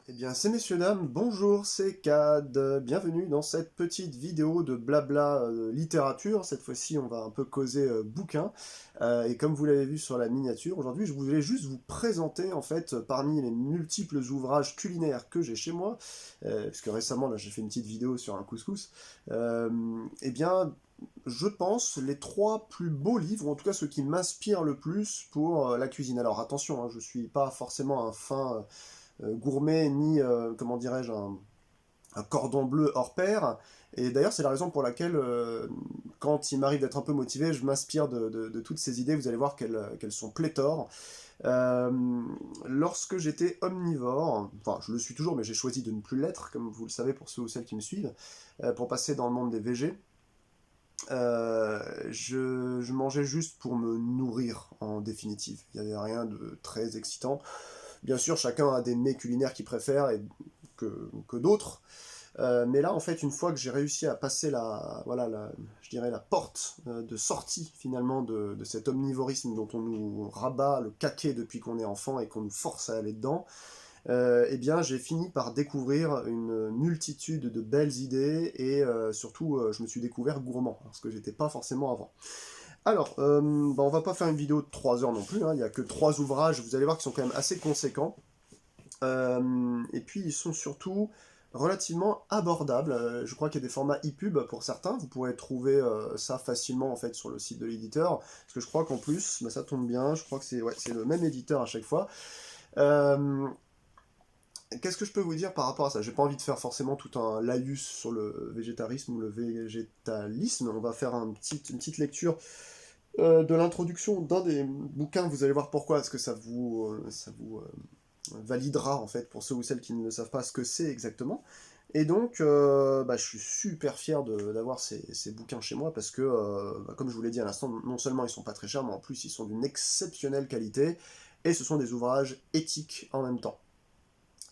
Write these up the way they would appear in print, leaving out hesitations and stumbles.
Eh bien, c'est messieurs, dames, bonjour, c'est Cad, bienvenue dans cette petite vidéo de blabla littérature. Cette fois-ci, on va un peu causer bouquin. Et comme vous l'avez vu sur la miniature, aujourd'hui, je voulais juste vous présenter, en fait, parmi les multiples ouvrages culinaires que j'ai chez moi, puisque récemment, là, j'ai fait une petite vidéo sur un couscous, eh bien, je pense, les trois plus beaux livres, ou en tout cas ceux qui m'inspirent le plus pour la cuisine. Alors attention, hein, je suis pas forcément un fin gourmet, ni, comment dirais-je, un cordon bleu hors pair. Et d'ailleurs, c'est la raison pour laquelle, quand il m'arrive d'être un peu motivé, je m'inspire de toutes ces idées. Vous allez voir qu'elles sont pléthores. Euh, Lorsque j'étais omnivore, enfin, je le suis toujours, mais j'ai choisi de ne plus l'être, comme vous le savez pour ceux ou celles qui me suivent, pour passer dans le monde des végés. Je mangeais juste pour me nourrir, en définitive. Il n'y avait rien de très excitant. Bien sûr, chacun a des mets culinaires qu'il préfère que d'autres. Mais là, en fait, une fois que j'ai réussi à passer voilà, je dirais la porte de sortie finalement de cet omnivorisme dont on nous rabat le caquet depuis qu'on est enfant et qu'on nous force à aller dedans, eh bien, j'ai fini par découvrir une multitude de belles idées et surtout, je me suis découvert gourmand, ce que j'étais pas forcément avant. Alors, bah, on va pas faire une vidéo de 3 heures non plus, hein, il n'y a que 3 ouvrages, vous allez voir qu'ils sont quand même assez conséquents. Et puis ils sont surtout relativement abordables. Je crois qu'il y a des formats e-pub pour certains. Vous pourrez trouver ça facilement en fait sur le site de l'éditeur. Parce que je crois qu'en plus, bah, ça tombe bien, je crois que c'est ouais, c'est le même éditeur à chaque fois. Euh, Qu'est-ce que je peux vous dire par rapport à ça? J'ai pas envie de faire forcément tout un laïus sur le végétarisme ou le végétalisme. On va faire une petite lecture de l'introduction d'un des bouquins. Vous allez voir pourquoi. Est-ce que ça vous validera en fait pour ceux ou celles qui ne savent pas ce que c'est exactement. Et donc, bah, je suis super fier d'avoir ces bouquins chez moi parce que, bah, comme je vous l'ai dit à l'instant, non seulement ils sont pas très chers, mais en plus ils sont d'une exceptionnelle qualité et ce sont des ouvrages éthiques en même temps.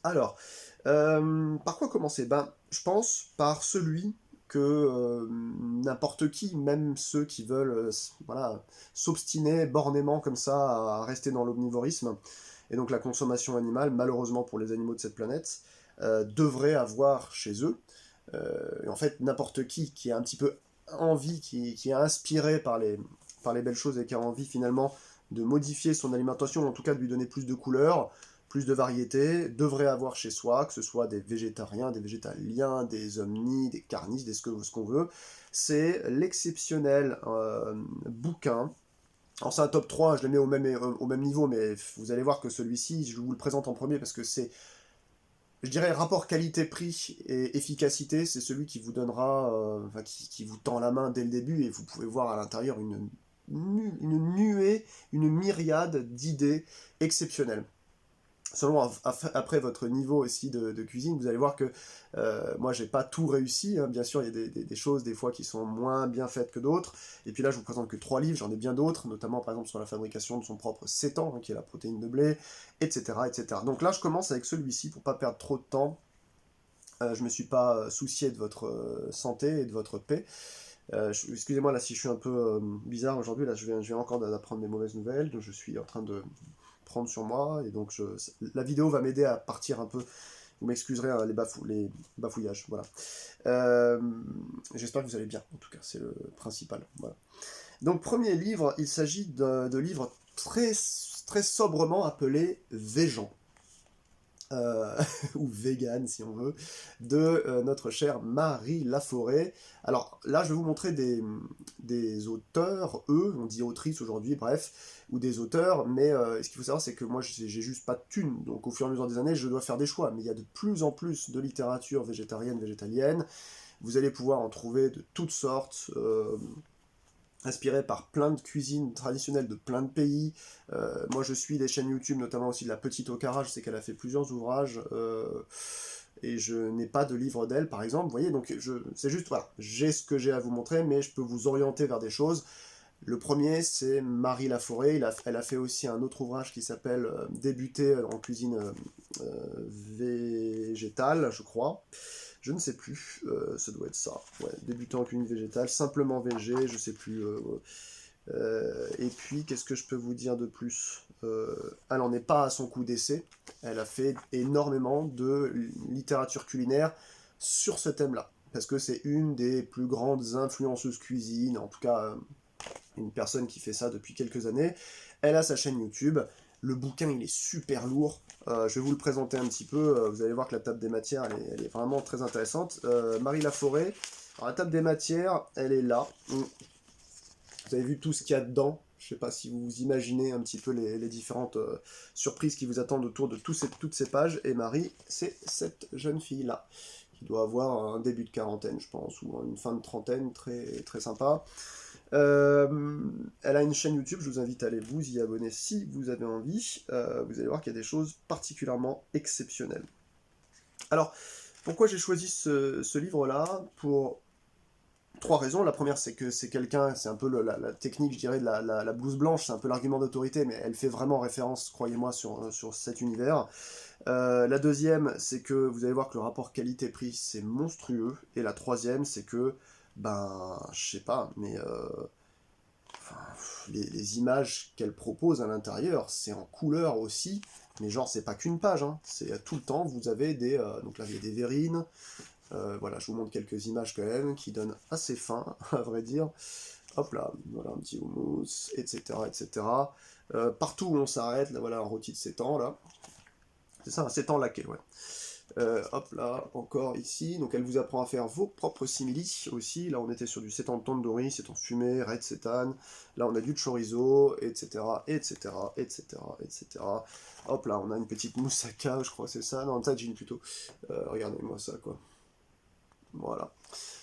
Alors, par quoi commencer? Ben, je pense par celui que n'importe qui, même ceux qui veulent voilà, s'obstiner bornément comme ça à rester dans l'omnivorisme, et donc la consommation animale, malheureusement pour les animaux de cette planète, devrait avoir chez eux. Et en fait, n'importe qui a un petit peu envie, qui est inspiré par les belles choses et qui a envie finalement de modifier son alimentation, en tout cas de lui donner plus de couleurs, plus de variété, devrait avoir chez soi, que ce soit des végétariens, des végétaliens, des omnis, des carnis, ce qu'on veut. C'est l'exceptionnel bouquin. Alors c'est un top 3, je le mets au même niveau, mais vous allez voir que celui-ci, je vous le présente en premier parce que c'est, je dirais, rapport qualité-prix et efficacité, c'est celui qui vous donnera, enfin, qui vous tend la main dès le début et vous pouvez voir à l'intérieur une nuée, une myriade d'idées exceptionnelles. Selon après votre niveau aussi de cuisine, vous allez voir que moi j'ai pas tout réussi, hein. Bien sûr il y a des choses des fois qui sont moins bien faites que d'autres, et puis là je vous présente que 3 livres, j'en ai bien d'autres, notamment par exemple sur la fabrication de son propre sétan, hein, qui est la protéine de blé, etc., etc. Donc là je commence avec celui-ci pour pas perdre trop de temps. Je me suis pas soucié de votre santé et de votre paix. Excusez-moi là si je suis un peu bizarre aujourd'hui, là je viens encore d'apprendre des mauvaises nouvelles, donc je suis en train de prendre sur moi, et donc la vidéo va m'aider à partir un peu. Vous m'excuserez hein, les bafouillages, voilà. Euh, J'espère que vous allez bien, en tout cas, c'est le principal. Voilà. Donc, premier livre, il s'agit de livres très, très sobrement appelé Végan, euh, ou vegan si on veut, de notre chère Marie Laforêt. Alors là, je vais vous montrer des auteurs, eux, on dit autrice aujourd'hui, bref, ou des auteurs, mais ce qu'il faut savoir, c'est que moi, j'ai juste pas de thunes, donc au fur et à mesure des années, je dois faire des choix, mais il y a de plus en plus de littérature végétarienne, végétalienne, vous allez pouvoir en trouver de toutes sortes, inspiré par plein de cuisines traditionnelles de plein de pays. Moi, je suis des chaînes YouTube, notamment aussi de la Petite Okara, je sais qu'elle a fait plusieurs ouvrages, et je n'ai pas de livre d'elle, par exemple. Vous voyez, donc c'est juste, voilà, j'ai ce que j'ai à vous montrer, mais je peux vous orienter vers des choses. Le premier, c'est Marie Laforêt. Elle a fait aussi un autre ouvrage qui s'appelle Débuter en cuisine végétale, je crois. Je ne sais plus, ça doit être ça. Ouais, débutant en cuisine végétale, simplement végé, je sais plus. Et puis, qu'est-ce que je peux vous dire de plus? Elle n'en est pas à son coup d'essai. Elle a fait énormément de littérature culinaire sur ce thème-là. Parce que c'est une des plus grandes influenceuses cuisine, en tout cas une personne qui fait ça depuis quelques années. Elle a sa chaîne YouTube. Le bouquin, il est super lourd. Je vais vous le présenter un petit peu. Vous allez voir que la table des matières, elle est vraiment très intéressante. Marie Laforêt. Alors, la table des matières, elle est là. Vous avez vu tout ce qu'il y a dedans. Je ne sais pas si vous vous imaginez un petit peu les différentes surprises qui vous attendent autour de toutes ces pages. Et Marie, c'est cette jeune fille-là, qui doit avoir un début de quarantaine, je pense, ou une fin de trentaine, très, très sympa. Elle a une chaîne YouTube, je vous invite à aller vous y abonner si vous avez envie. Vous allez voir qu'il y a des choses particulièrement exceptionnelles. Alors, pourquoi j'ai choisi ce livre-là? Pour trois raisons. La première, c'est que c'est quelqu'un, c'est un peu la technique, je dirais, de la blouse blanche, c'est un peu l'argument d'autorité, mais elle fait vraiment référence, croyez-moi, sur cet univers. La deuxième, c'est que vous allez voir que le rapport qualité-prix, c'est monstrueux. Et la troisième, c'est que, ben, je sais pas, mais enfin, les images qu'elle propose à l'intérieur, c'est en couleur aussi, mais genre, c'est pas qu'une page, hein. C'est tout le temps, vous avez des... donc là, il y a des verrines. Voilà, je vous montre quelques images quand même qui donnent assez faim, à vrai dire. Hop là, voilà un petit houmous, etc. etc. Partout où on s'arrête, là voilà un rôti de 7 ans là. C'est ça, un 7 ans laqué, ouais. Hop là, encore ici. Donc elle vous apprend à faire vos propres simili aussi. Là on était sur du 7 ans de tandoori, 7 ans fumé, red setan. Là on a du chorizo, etc. etc. etc. etc. Hop là, on a une petite moussaka, je crois que c'est ça. Non, tagine plutôt. Regardez-moi ça quoi. Voilà.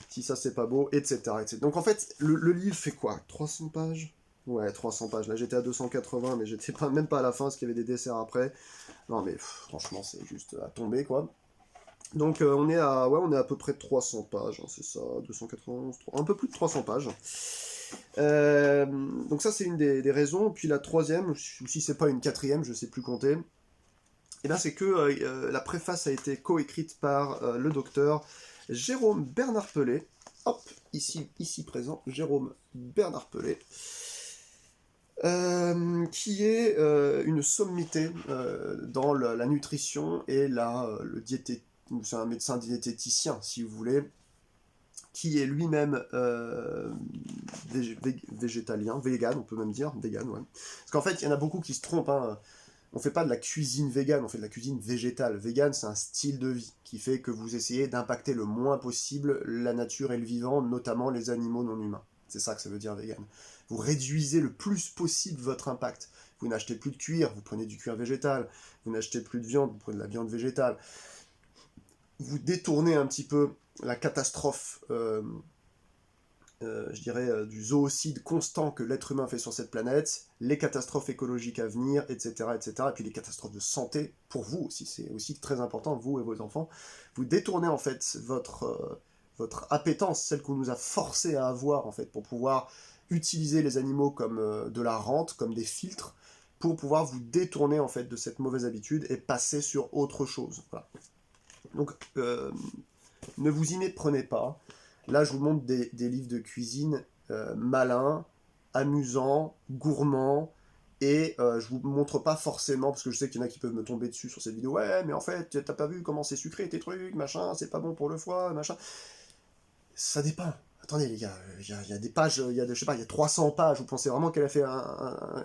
Si ça c'est pas beau, etc. etc. Donc en fait, le livre fait quoi? 300 pages? Ouais, 300 pages. Là j'étais à 280, mais j'étais pas, même pas à la fin parce qu'il y avait des desserts après. Non mais franchement, c'est juste à tomber quoi. Donc on est à peu près 300 pages, hein, c'est ça, 291, un peu plus de 300 pages. Euh, donc ça c'est une des raisons. Puis la troisième, ou si c'est pas une quatrième, je sais plus compter, et ben c'est que la préface a été coécrite par le docteur Jérôme Bernard Pelé. Hop, ici présent, Jérôme Bernard Pelé. Qui est une sommité dans la nutrition et le diététique. C'est un médecin diététicien, si vous voulez, qui est lui-même végétalien, vegan, on peut même dire, vegan, ouais. Parce qu'en fait, il y en a beaucoup qui se trompent, hein. On fait pas de la cuisine végane, on fait de la cuisine végétale. Vegan, c'est un style de vie qui fait que vous essayez d'impacter le moins possible la nature et le vivant, notamment les animaux non humains. C'est ça que ça veut dire vegan. Vous réduisez le plus possible votre impact. Vous n'achetez plus de cuir, vous prenez du cuir végétal. Vous n'achetez plus de viande, vous prenez de la viande végétale. Vous détournez un petit peu la catastrophe je dirais, du zoocide constant que l'être humain fait sur cette planète, les catastrophes écologiques à venir, etc., etc., et puis les catastrophes de santé, pour vous aussi, c'est aussi très important, vous et vos enfants, vous détournez en fait votre appétence, celle qu'on nous a forcé à avoir en fait, pour pouvoir utiliser les animaux comme de la rente, comme des filtres, pour pouvoir vous détourner en fait de cette mauvaise habitude et passer sur autre chose. Voilà. Donc, ne vous y méprenez pas. Là, je vous montre des livres de cuisine malins, amusants, gourmands, et je vous montre pas forcément, parce que je sais qu'il y en a qui peuvent me tomber dessus sur cette vidéo, ouais, mais en fait, t'as pas vu comment c'est sucré tes trucs, machin, c'est pas bon pour le foie, machin. Ça dépend. Attendez les gars, il y a des pages, je sais pas, il y a 300 pages, vous pensez vraiment qu'elle a fait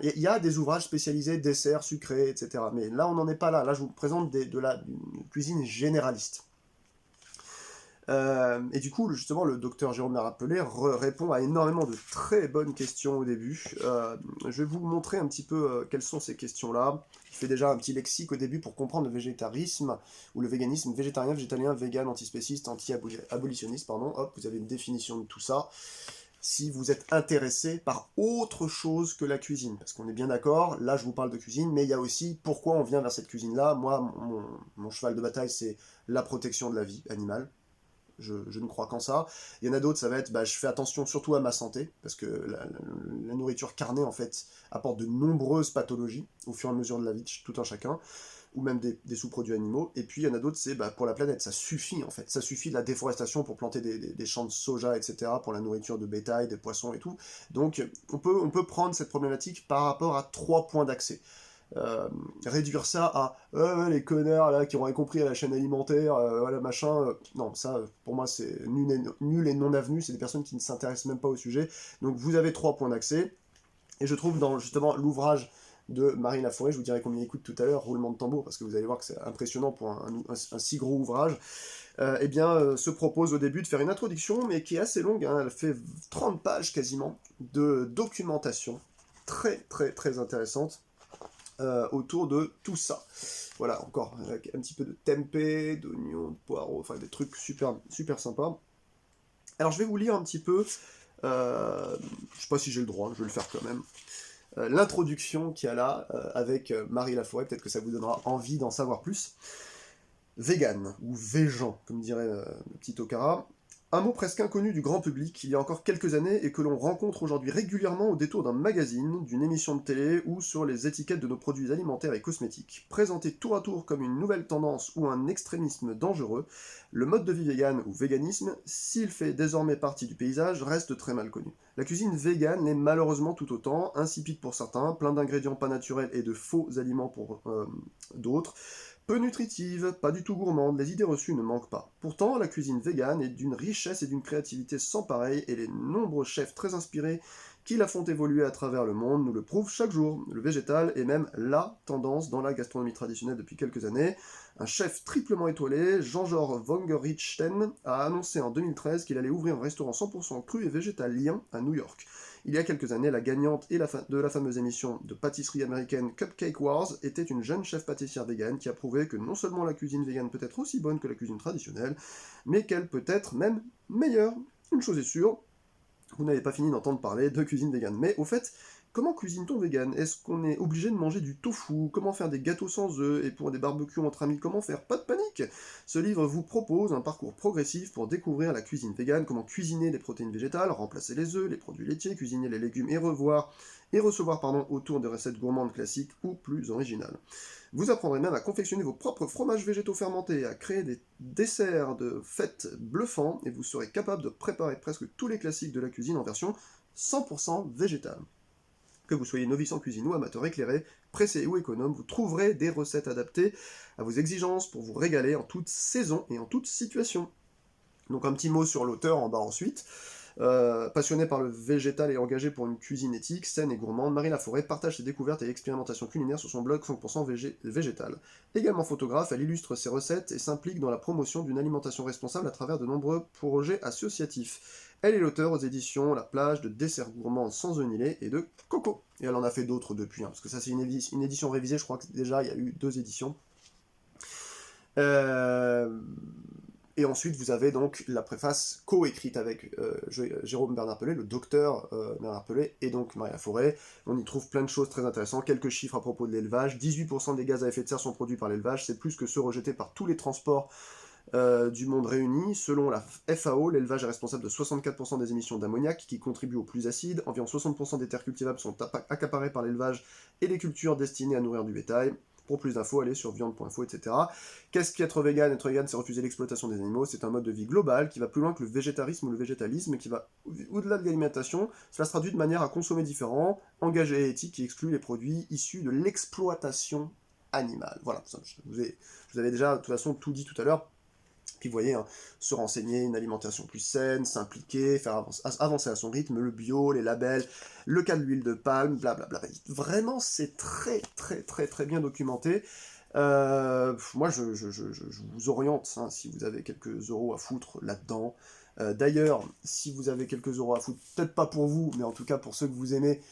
il y a des ouvrages spécialisés, desserts, sucrés, etc. Mais là, on n'en est pas là. Là, je vous présente d'une cuisine généraliste. Et du coup, justement, le docteur Jérôme l'a rappelé, répond à énormément de très bonnes questions au début. Je vais vous montrer un petit peu quelles sont ces questions-là. Il fait déjà un petit lexique au début pour comprendre le végétarisme, ou le véganisme, végétarien, végétalien, vegan, antispéciste, anti-abolitionniste, pardon. Hop, vous avez une définition de tout ça. Si vous êtes intéressé par autre chose que la cuisine, parce qu'on est bien d'accord, là je vous parle de cuisine, mais il y a aussi pourquoi on vient vers cette cuisine-là. Moi, mon cheval de bataille, c'est la protection de la vie animale. Je ne crois qu'en ça. Il y en a d'autres, ça va être, je fais attention surtout à ma santé, parce que la nourriture carnée, en fait, apporte de nombreuses pathologies au fur et à mesure de la vie, tout un chacun. ou même des sous-produits animaux. Et puis il y en a d'autres, c'est pour la planète, ça suffit en fait. Ça suffit de la déforestation pour planter des champs de soja, etc., pour la nourriture de bétail, des poissons et tout. Donc on peut prendre cette problématique par rapport à 3 points d'accès. Réduire ça à les connards là qui ont rien compris à la chaîne alimentaire, voilà machin. Non, ça pour moi c'est nul et non avenu, c'est des personnes qui ne s'intéressent même pas au sujet. Donc vous avez 3 points d'accès, et je trouve dans justement l'ouvrage de Marine Laforêt, je vous dirai combien il coûte tout à l'heure, roulement de tambour, parce que vous allez voir que c'est impressionnant pour un si gros ouvrage, se propose au début de faire une introduction, mais qui est assez longue, hein, elle fait 30 pages quasiment, de documentation, très très très intéressante, autour de tout ça. Voilà, encore avec un petit peu de tempeh, d'oignons, de poireaux, enfin des trucs super, super sympas. Alors je vais vous lire un petit peu, je sais pas si j'ai le droit, je vais le faire quand même, l'introduction qu'il y a là, avec Marie Laforêt, peut-être que ça vous donnera envie d'en savoir plus. Vegan, ou végan, comme dirait le petit Okara. Un mot presque inconnu du grand public il y a encore quelques années et que l'on rencontre aujourd'hui régulièrement au détour d'un magazine, d'une émission de télé ou sur les étiquettes de nos produits alimentaires et cosmétiques. Présenté tour à tour comme une nouvelle tendance ou un extrémisme dangereux, le mode de vie vegan ou véganisme, s'il fait désormais partie du paysage, reste très mal connu. La cuisine vegan l'est malheureusement tout autant, insipide pour certains, plein d'ingrédients pas naturels et de faux aliments pour d'autres. Peu nutritive, pas du tout gourmande, les idées reçues ne manquent pas. Pourtant, la cuisine végane est d'une richesse et d'une créativité sans pareil, et les nombreux chefs très inspirés qui la font évoluer à travers le monde nous le prouvent chaque jour. Le végétal est même LA tendance dans la gastronomie traditionnelle depuis quelques années. Un chef triplement étoilé, Jean-Georges Vongerichten, a annoncé en 2013 qu'il allait ouvrir un restaurant 100% cru et végétalien à New York. Il y a quelques années, la gagnante de la fameuse émission de pâtisserie américaine Cupcake Wars était une jeune chef pâtissière végane qui a prouvé que non seulement la cuisine végane peut être aussi bonne que la cuisine traditionnelle, mais qu'elle peut être même meilleure. Une chose est sûre, vous n'avez pas fini d'entendre parler de cuisine végane. Mais au fait, comment cuisine-t-on vegan? Est-ce qu'on est obligé de manger du tofu? Comment faire des gâteaux sans œufs? Et pour des barbecues entre amis, comment faire? Pas de panique! Ce livre vous propose un parcours progressif pour découvrir la cuisine végane, comment cuisiner les protéines végétales, remplacer les œufs, les produits laitiers, cuisiner les légumes et recevoir autour de recettes gourmandes classiques ou plus originales. Vous apprendrez même à confectionner vos propres fromages végétaux fermentés, à créer des desserts de fêtes bluffants, et vous serez capable de préparer presque tous les classiques de la cuisine en version 100% végétale. Que vous soyez novice en cuisine ou amateur éclairé, pressé ou économe, vous trouverez des recettes adaptées à vos exigences pour vous régaler en toute saison et en toute situation. Donc un petit mot sur l'auteur en bas ensuite. Passionnée par le végétal et engagée pour une cuisine éthique, saine et gourmande, Marie Laforêt partage ses découvertes et expérimentations culinaires sur son blog 100% végétal. Également photographe, elle illustre ses recettes et s'implique dans la promotion d'une alimentation responsable à travers de nombreux projets associatifs. Elle est l'auteur aux éditions La Plage de desserts gourmands sans œufs ni lait et de coco. Et elle en a fait d'autres depuis, parce que ça c'est une édition révisée, je crois que déjà il y a eu 2 éditions. Et ensuite, vous avez donc la préface co-écrite avec Jérôme Bernard Pelé, le docteur Bernard Pelé, et donc Marie Laforêt. On y trouve plein de choses très intéressantes, quelques chiffres à propos de l'élevage. 18% des gaz à effet de serre sont produits par l'élevage, c'est plus que ceux rejetés par tous les transports du monde réunis. Selon la FAO, l'élevage est responsable de 64% des émissions d'ammoniac, qui contribuent aux plus acides. Environ 60% des terres cultivables sont accaparées par l'élevage et les cultures destinées à nourrir du bétail. Pour plus d'infos, allez sur viande.info, etc. Qu'est-ce qu'être vegan? Être vegan, c'est refuser l'exploitation des animaux. C'est un mode de vie global qui va plus loin que le végétarisme ou le végétalisme, qui va au-delà de l'alimentation. Cela se traduit de manière à consommer différent, engagé et éthique, qui exclut les produits issus de l'exploitation animale. Voilà, je vous avais déjà de toute façon tout dit tout à l'heure. Puis vous voyez, hein, se renseigner, une alimentation plus saine, s'impliquer, faire avancer à son rythme, le bio, les labels, le cas de l'huile de palme, blablabla. Vraiment, c'est très très très très bien documenté. Moi, je vous oriente, hein, si vous avez quelques euros à foutre là-dedans. D'ailleurs, si vous avez quelques euros à foutre, peut-être pas pour vous, mais en tout cas pour ceux que vous aimez,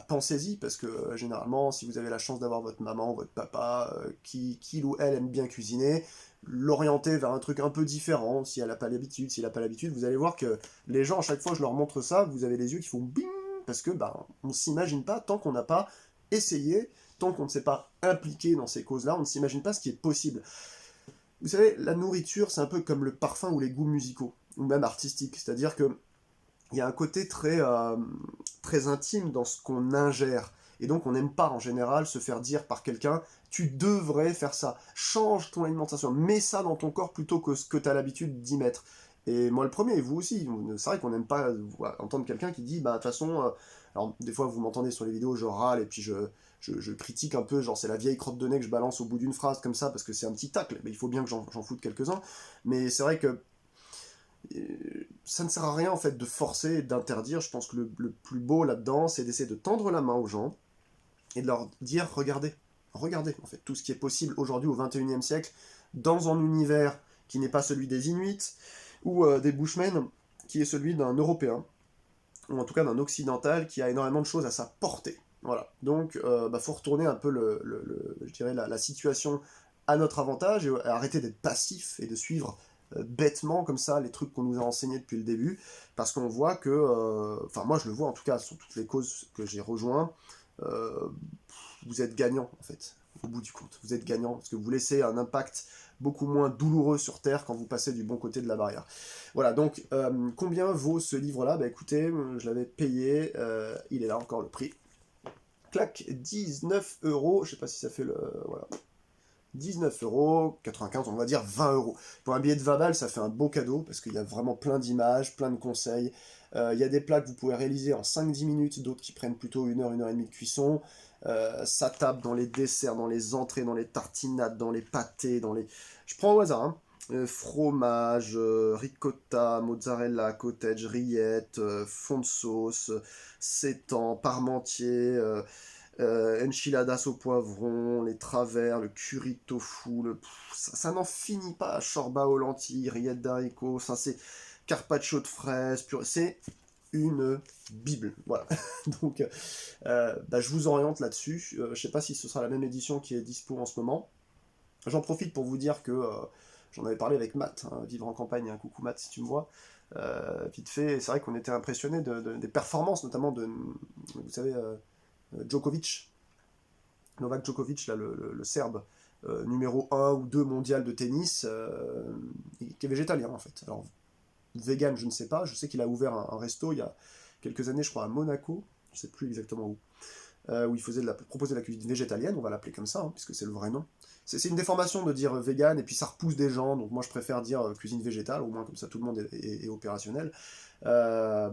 pensez-y, parce que généralement, si vous avez la chance d'avoir votre maman, votre papa, qui ou elle aime bien cuisiner, l'orienter vers un truc un peu différent, si elle n'a pas l'habitude, s'il n'a pas l'habitude, vous allez voir que les gens, à chaque fois que je leur montre ça, vous avez les yeux qui font bing, parce que on s'imagine pas, tant qu'on n'a pas essayé, tant qu'on ne s'est pas impliqué dans ces causes-là, on ne s'imagine pas ce qui est possible. Vous savez, la nourriture, c'est un peu comme le parfum ou les goûts musicaux, ou même artistiques, c'est-à-dire que il y a un côté très, très intime dans ce qu'on ingère. Et donc on n'aime pas en général se faire dire par quelqu'un tu devrais faire ça, change ton alimentation, mets ça dans ton corps plutôt que ce que tu as l'habitude d'y mettre. Et moi le premier, et vous aussi, c'est vrai qu'on n'aime pas entendre quelqu'un qui dit bah de toute façon, alors des fois vous m'entendez sur les vidéos, je râle et puis je critique un peu, genre c'est la vieille crotte de nez que je balance au bout d'une phrase comme ça parce que c'est un petit tacle, mais il faut bien que j'en foute quelques-uns. Mais c'est vrai que ça ne sert à rien en fait de forcer et d'interdire. Je pense que le plus beau là-dedans, c'est d'essayer de tendre la main aux gens et de leur dire regardez en fait tout ce qui est possible aujourd'hui au 21e siècle dans un univers qui n'est pas celui des Inuits ou des Bushmen, qui est celui d'un Européen ou en tout cas d'un occidental qui a énormément de choses à sa portée. Voilà. Donc, faut retourner un peu je dirais la situation à notre avantage et arrêter d'être passif et de suivre bêtement comme ça les trucs qu'on nous a enseignés depuis le début, parce qu'on voit que, enfin moi je le vois en tout cas sur toutes les causes que j'ai rejoints, euh, vous êtes gagnant en fait, au bout du compte. Vous êtes gagnant parce que vous laissez un impact beaucoup moins douloureux sur Terre quand vous passez du bon côté de la barrière. Voilà, donc combien vaut ce livre-là? Bah écoutez, je l'avais payé, il est là encore le prix. Clac, 19 €, je sais pas si ça fait le... Voilà. 19,95 €, on va dire 20 €. Pour un billet de 20 balles, ça fait un beau cadeau, parce qu'il y a vraiment plein d'images, plein de conseils. Il y a des plats que vous pouvez réaliser en 5-10 minutes, d'autres qui prennent plutôt 1 heure et demie de cuisson. Ça tape dans les desserts, dans les entrées, dans les tartinades, dans les pâtés, dans les... Je prends au hasard, hein. Fromage, ricotta, mozzarella, cottage, rillettes, fond de sauce, sétan, parmentier, enchiladas au poivron, les travers, le curry tofu, ça n'en finit pas. Shorba aux lentilles, rillettes d'haricots, ça c'est carpaccio de fraises, c'est une bible. Voilà. Donc, je vous oriente là-dessus. Je sais pas si ce sera la même édition qui est dispo en ce moment. J'en profite pour vous dire que j'en avais parlé avec Matt, hein, Vivre en campagne, un coucou Matt si tu me vois. Vite fait, c'est vrai qu'on était impressionné des performances, notamment de, vous savez, Djokovic, Novak Djokovic, là, le Serbe, numéro 1 ou 2 mondial de tennis, qui est végétalien en fait. Alors, vegan, je ne sais pas, je sais qu'il a ouvert un resto il y a quelques années, je crois, à Monaco, je ne sais plus exactement où il proposait de la cuisine végétalienne, on va l'appeler comme ça, hein, puisque c'est le vrai nom. C'est une déformation de dire vegan, et puis ça repousse des gens, donc moi je préfère dire cuisine végétale, au moins comme ça tout le monde est opérationnel. Euh,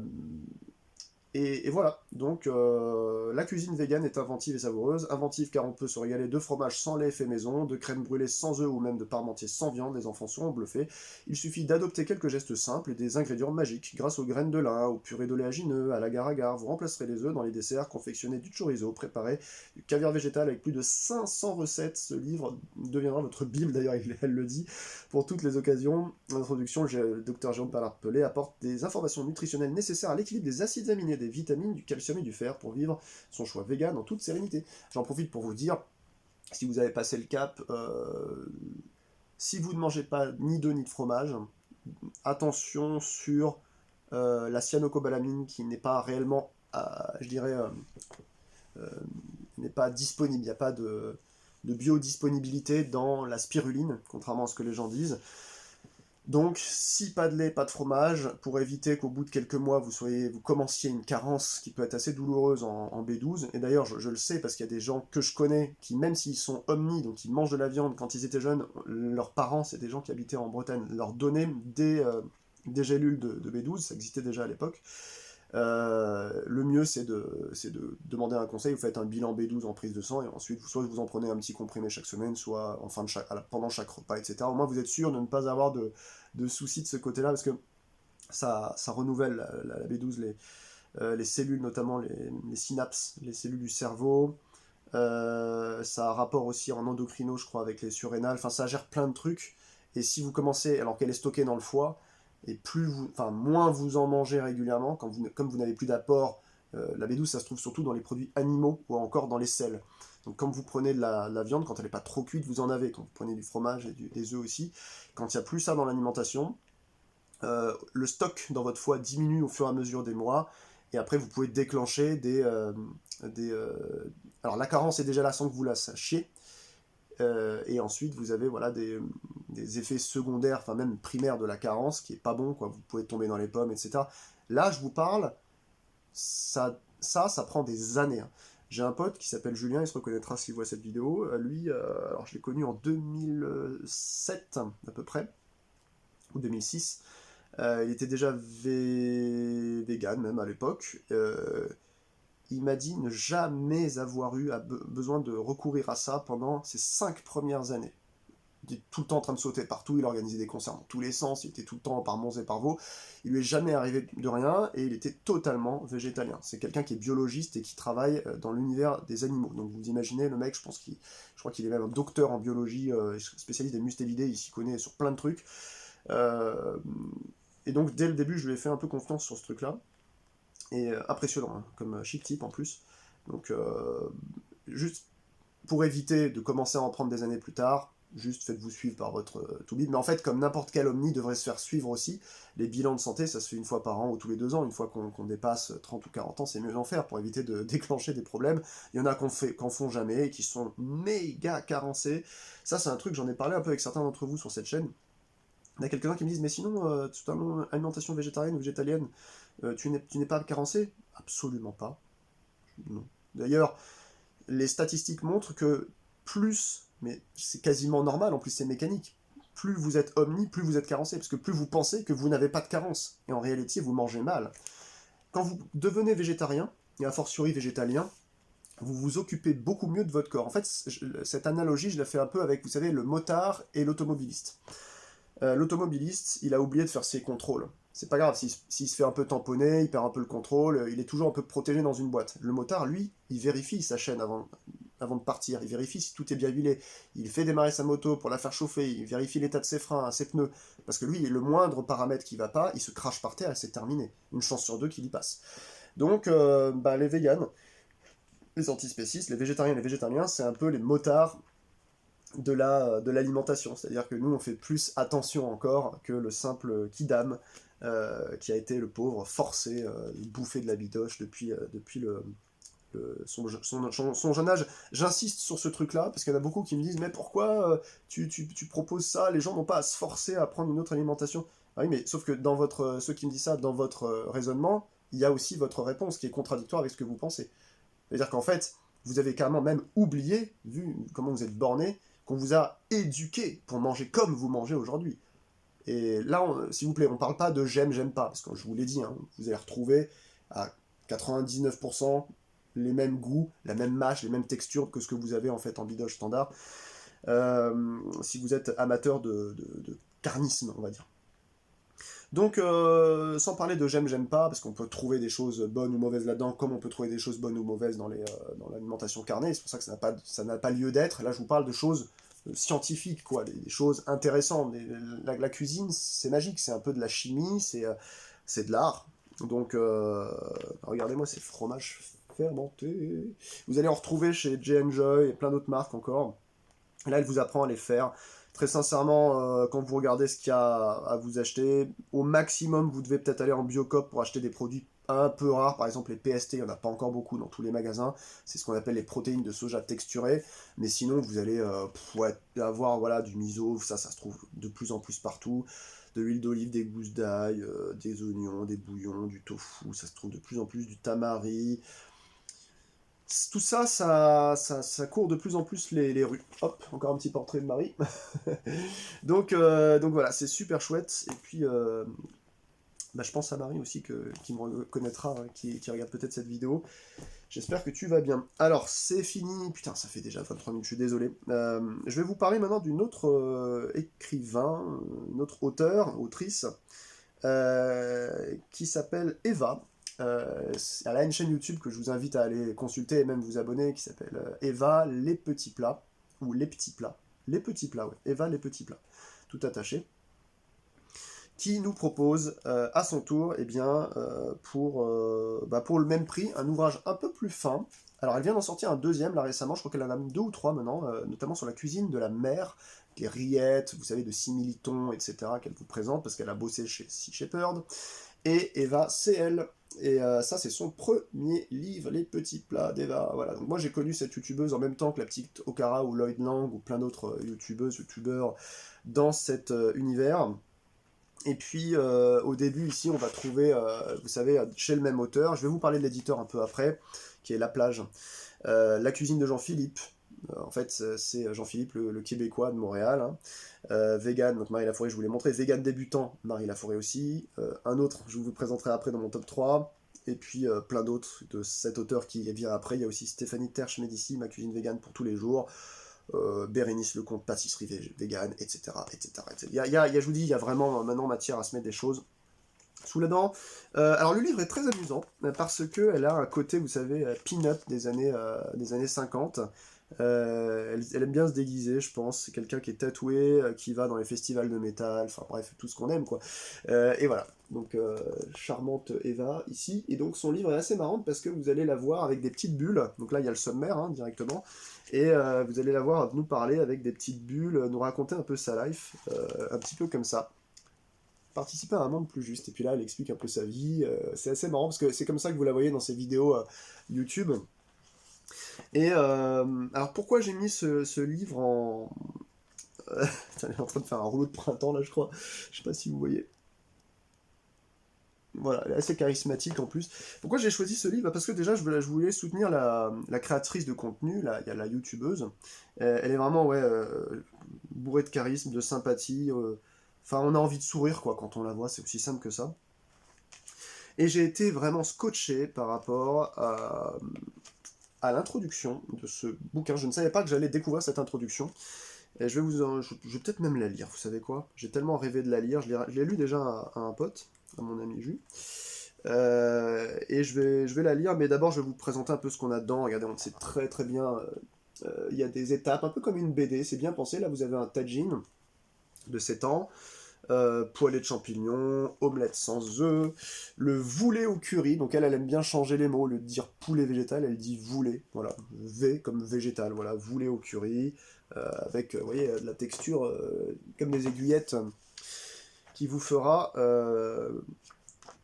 et voilà, donc la cuisine végane est inventive et savoureuse. Inventive car on peut se régaler de fromage sans lait fait maison, de crème brûlée sans œufs ou même de parmentier sans viande, les enfants seront bluffés. Il suffit d'adopter quelques gestes simples et des ingrédients magiques. Grâce aux graines de lin, au purée d'oléagineux, à l'agar-agar, vous remplacerez les œufs dans les desserts, confectionnez du chorizo, préparez du caviar végétal avec plus de 500 recettes. Ce livre deviendra votre bible, d'ailleurs elle le dit, pour toutes les occasions. En introduction, le docteur Jérôme Pallard-Pelé apporte des informations nutritionnelles nécessaires à l'équilibre des acides aminés, des vitamines, du calcium et du fer pour vivre son choix vegan en toute sérénité. J'en profite pour vous dire, si vous avez passé le cap, si vous ne mangez pas ni d'œufs ni de fromage, attention sur la cyanocobalamine qui n'est pas réellement, je dirais, n'est pas disponible. Il n'y a pas de biodisponibilité dans la spiruline, contrairement à ce que les gens disent. Donc, si pas de lait, pas de fromage, pour éviter qu'au bout de quelques mois, vous commenciez une carence qui peut être assez douloureuse en B12. Et d'ailleurs, je le sais parce qu'il y a des gens que je connais qui, même s'ils sont omnis, donc ils mangent de la viande, quand ils étaient jeunes, leurs parents, c'est des gens qui habitaient en Bretagne, leur donnaient des gélules de B12, ça existait déjà à l'époque. Le mieux, c'est de demander un conseil. Vous faites un bilan B12 en prise de sang et ensuite, soit vous en prenez un petit comprimé chaque semaine, soit pendant chaque repas, etc. Au moins, vous êtes sûr de ne pas avoir de soucis de ce côté-là parce que ça renouvelle la B12, les cellules, notamment les synapses, les cellules du cerveau. Ça a rapport aussi en endocrino, je crois, avec les surrénales. Enfin, ça gère plein de trucs. Et si vous commencez, alors qu'elle est stockée dans le foie, et moins vous en mangez régulièrement, comme vous n'avez plus d'apport, la B12 ça se trouve surtout dans les produits animaux ou encore dans les sels. Donc quand vous prenez de la viande, quand elle n'est pas trop cuite, vous en avez. Quand vous prenez du fromage et des œufs aussi, quand il n'y a plus ça dans l'alimentation, le stock dans votre foie diminue au fur et à mesure des mois, et après vous pouvez déclencher alors la carence est déjà là sans que vous la sachiez, et ensuite vous avez voilà, des effets secondaires, enfin même primaires de la carence, qui est pas bon, quoi. Vous pouvez tomber dans les pommes, etc. Là je vous parle, ça prend des années, hein. J'ai un pote qui s'appelle Julien, il se reconnaîtra s'il voit cette vidéo. Lui, alors je l'ai connu en 2007 à peu près, ou 2006. Il était déjà vegan même à l'époque. Il m'a dit ne jamais avoir eu besoin de recourir à ça pendant ses 5 premières années. Il était tout le temps en train de sauter partout, il organisait des concerts dans tous les sens, il était tout le temps par monts et par vaux, il lui est jamais arrivé de rien, et il était totalement végétalien. C'est quelqu'un qui est biologiste et qui travaille dans l'univers des animaux. Donc vous imaginez, le mec, je crois qu'il est même un docteur en biologie, spécialiste des mustélidés, il s'y connaît sur plein de trucs. Euh, et donc dès le début, je lui ai fait un peu confiance sur ce truc-là, et impressionnant, hein, comme chic type en plus. Donc juste pour éviter de commencer à en prendre des années plus tard, juste faites-vous suivre par votre toubib. Mais en fait, comme n'importe quel omni devrait se faire suivre aussi, les bilans de santé, ça se fait une fois par an ou tous les 2 ans. Une fois qu'on dépasse 30 ou 40 ans, c'est mieux d'en faire pour éviter de déclencher des problèmes. Il y en a qu'en font jamais et qui sont méga carencés. Ça, c'est un truc, j'en ai parlé un peu avec certains d'entre vous sur cette chaîne. Il y a quelques-uns qui me disent, mais sinon, toute alimentation végétarienne ou végétalienne, tu n'es pas carencé? Absolument pas. Non. D'ailleurs, les statistiques montrent que plus, mais c'est quasiment normal, en plus c'est mécanique, plus vous êtes omni, plus vous êtes carencé, parce que plus vous pensez que vous n'avez pas de carence, et en réalité vous mangez mal. Quand vous devenez végétarien, et a fortiori végétalien, vous vous occupez beaucoup mieux de votre corps. En fait, cette analogie, je la fais un peu avec, vous savez, le motard et l'automobiliste. L'automobiliste, il a oublié de faire ses contrôles. C'est pas grave, s'il se fait un peu tamponner, il perd un peu le contrôle, il est toujours un peu protégé dans une boîte. Le motard, lui, il vérifie sa chaîne avant de partir, il vérifie si tout est bien huilé, il fait démarrer sa moto pour la faire chauffer, il vérifie l'état de ses freins, ses pneus, parce que lui, le moindre paramètre qui va pas, il se crache par terre et c'est terminé. Une chance sur deux qu'il y passe. Donc, les véganes, les antispécistes, les végétariens et les végétaliens, c'est un peu les motards de l'alimentation. C'est-à-dire que nous, on fait plus attention encore que le simple kidam qui a été le pauvre forcé de bouffer de la bidoche depuis son jeune âge. J'insiste sur ce truc-là, parce qu'il y en a beaucoup qui me disent « Mais pourquoi tu proposes ça? Les gens n'ont pas à se forcer à prendre une autre alimentation. » Ah oui, mais sauf que dans ceux qui me disent ça, dans votre raisonnement, il y a aussi votre réponse qui est contradictoire avec ce que vous pensez. C'est-à-dire qu'en fait, vous avez carrément même oublié, vu comment vous êtes borné, qu'on vous a éduqué pour manger comme vous mangez aujourd'hui. Et là, s'il vous plaît, on ne parle pas de j'aime pas, parce que je vous l'ai dit, hein, vous allez retrouver à 99% les mêmes goûts, la même mâche, les mêmes textures que ce que vous avez en fait en bidoche standard, si vous êtes amateur de carnisme, on va dire. Donc, sans parler de j'aime pas, parce qu'on peut trouver des choses bonnes ou mauvaises là-dedans, comme on peut trouver des choses bonnes ou mauvaises dans l'alimentation carnée, c'est pour ça que ça n'a pas lieu d'être. Là, je vous parle de choses scientifiques, quoi, des choses intéressantes. La cuisine, c'est magique, c'est un peu de la chimie, c'est de l'art. Donc, regardez-moi ces fromages fermentés. Vous allez en retrouver chez J&Joy et plein d'autres marques encore. Là, elle vous apprend à les faire. Très sincèrement, quand vous regardez ce qu'il y a à vous acheter, au maximum, vous devez peut-être aller en Biocoop pour acheter des produits un peu rares. Par exemple, les PST, il n'y en a pas encore beaucoup dans tous les magasins. C'est ce qu'on appelle les protéines de soja texturées. Mais sinon, vous allez avoir voilà, du miso, ça se trouve de plus en plus partout. De l'huile d'olive, des gousses d'ail, des oignons, des bouillons, du tofu, ça se trouve de plus en plus du tamari. Tout ça, ça court de plus en plus les rues. Hop, encore un petit portrait de Marie. donc voilà, c'est super chouette. Et puis, je pense à Marie aussi qui me reconnaîtra, hein, qui regarde peut-être cette vidéo. J'espère que tu vas bien. Alors, c'est fini. Putain, ça fait déjà 23 minutes, je suis désolé. Je vais vous parler maintenant d'une autre écrivain, une autre autrice, qui s'appelle Eva. Elle a une chaîne YouTube que je vous invite à aller consulter et même vous abonner, qui s'appelle Eva les petits plats, ou les petits plats. Les petits plats, ouais. Eva les petits plats. Tout attaché. Qui nous propose à son tour, eh bien, pour le même prix, un ouvrage un peu plus fin. Alors elle vient d'en sortir un deuxième là récemment, je crois qu'elle en a 2 ou 3 maintenant, notamment sur la cuisine de la mer, les rillettes, vous savez, de similitons, etc., qu'elle vous présente, parce qu'elle a bossé chez Sea Shepherd. Et Eva, c'est elle. Et ça, c'est son premier livre, Les petits plats d'Eva. Voilà. Donc moi, j'ai connu cette youtubeuse en même temps que la petite Okara ou Lloyd Lang ou plein d'autres youtubeurs dans cet univers. Et puis, au début, ici, on va trouver, vous savez, chez le même auteur, je vais vous parler de l'éditeur un peu après, qui est La Plage. La cuisine de Jean-Philippe. En fait, c'est Jean-Philippe, le Québécois de Montréal. Hein. Vegan, donc Marie Laforêt, je vous l'ai montré. Vegan débutant, Marie Laforêt aussi. Un autre, je vous présenterai après dans mon top 3. Et puis plein d'autres de cet auteur qui vient après. Il y a aussi Stéphanie Terche-Médici, ma cuisine vegan pour tous les jours. Bérénice Lecomte, pâtisserie vegan, etc. etc., etc. Je vous dis, il y a vraiment maintenant matière à se mettre des choses sous la dent. Alors le livre est très amusant parce qu'elle a un côté, vous savez, pin-up des années 50. Elle aime bien se déguiser, je pense. C'est quelqu'un qui est tatoué, qui va dans les festivals de métal, enfin bref, tout ce qu'on aime, quoi. Et voilà. Donc, charmante Eva, ici. Et donc, son livre est assez marrant parce que vous allez la voir avec des petites bulles. Donc là, il y a le sommaire, hein, directement. Et vous allez la voir nous parler avec des petites bulles, nous raconter un peu sa life, un petit peu comme ça. Participer à un monde plus juste. Et puis là, elle explique un peu sa vie. C'est assez marrant parce que c'est comme ça que vous la voyez dans ses vidéos YouTube. Et alors pourquoi j'ai mis ce livre en... Elle est en train de faire un rouleau de printemps là je crois. Je sais pas si vous voyez. Voilà, elle est assez charismatique en plus. Pourquoi j'ai choisi ce livre? Parce que déjà je voulais soutenir la créatrice de contenu, il y a la youtubeuse. Elle est vraiment ouais, bourrée de charisme, de sympathie. Enfin on a envie de sourire quoi quand on la voit, c'est aussi simple que ça. Et j'ai été vraiment scotché par rapport à l'introduction de ce bouquin. Je ne savais pas que j'allais découvrir cette introduction. Et je vais peut-être même la lire, vous savez quoi? J'ai tellement rêvé de la lire, je l'ai lu déjà à un pote, à mon ami Jus. Et je vais la lire, mais d'abord je vais vous présenter un peu ce qu'on a dedans. Regardez, on sait très très bien. Il y a des étapes, un peu comme une BD, c'est bien pensé. Là, vous avez un tagine de 7 ans, poêlée de champignons, omelette sans œufs, le voulet au curry. Donc elle aime bien changer les mots, au lieu de dire poulet végétal, elle dit voulet. Voilà, V comme végétal, voilà, voulet au curry, avec, vous voyez, de la texture comme des aiguillettes qui vous fera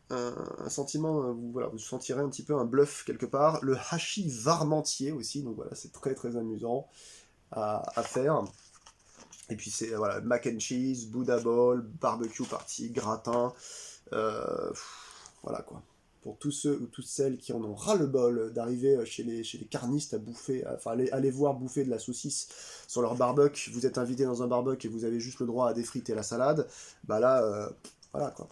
un sentiment, voilà, vous sentirez un petit peu un bluff quelque part. Le hachis varmentier aussi, donc voilà, c'est très très amusant à faire. Et puis c'est voilà, mac and cheese, Buddha Bowl, barbecue party, gratin, voilà quoi. Pour tous ceux ou toutes celles qui en ont ras-le-bol d'arriver chez les carnistes à bouffer, enfin aller voir bouffer de la saucisse sur leur barbecue, vous êtes invité dans un barbecue et vous avez juste le droit à des frites et la salade, bah là, voilà quoi.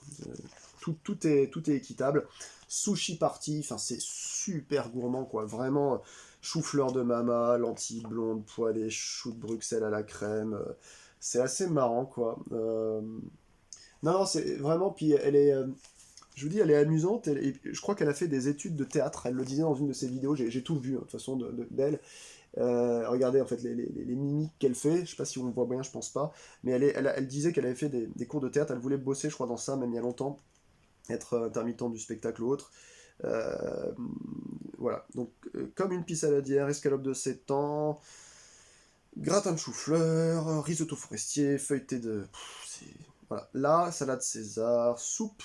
Tout est équitable. Sushi party, enfin c'est super gourmand quoi, vraiment chou-fleur de mama, lentilles blondes, poêlées, choux de Bruxelles à la crème, c'est assez marrant quoi. Non, c'est vraiment, puis elle est, je vous dis, elle est amusante, et je crois qu'elle a fait des études de théâtre, elle le disait dans une de ses vidéos, j'ai tout vu, hein, de toute façon, d'elle. Regardez en fait les mimiques qu'elle fait, je sais pas si on voit bien, je pense pas, mais elle disait qu'elle avait fait des cours de théâtre, elle voulait bosser, je crois, dans ça, même il y a longtemps, être intermittent du spectacle ou autre. Euh, voilà, donc comme une pisse saladière, escalope de 7 ans, gratin de chou-fleur, risotto forestier, feuilleté de... Voilà. Là, salade César, soupe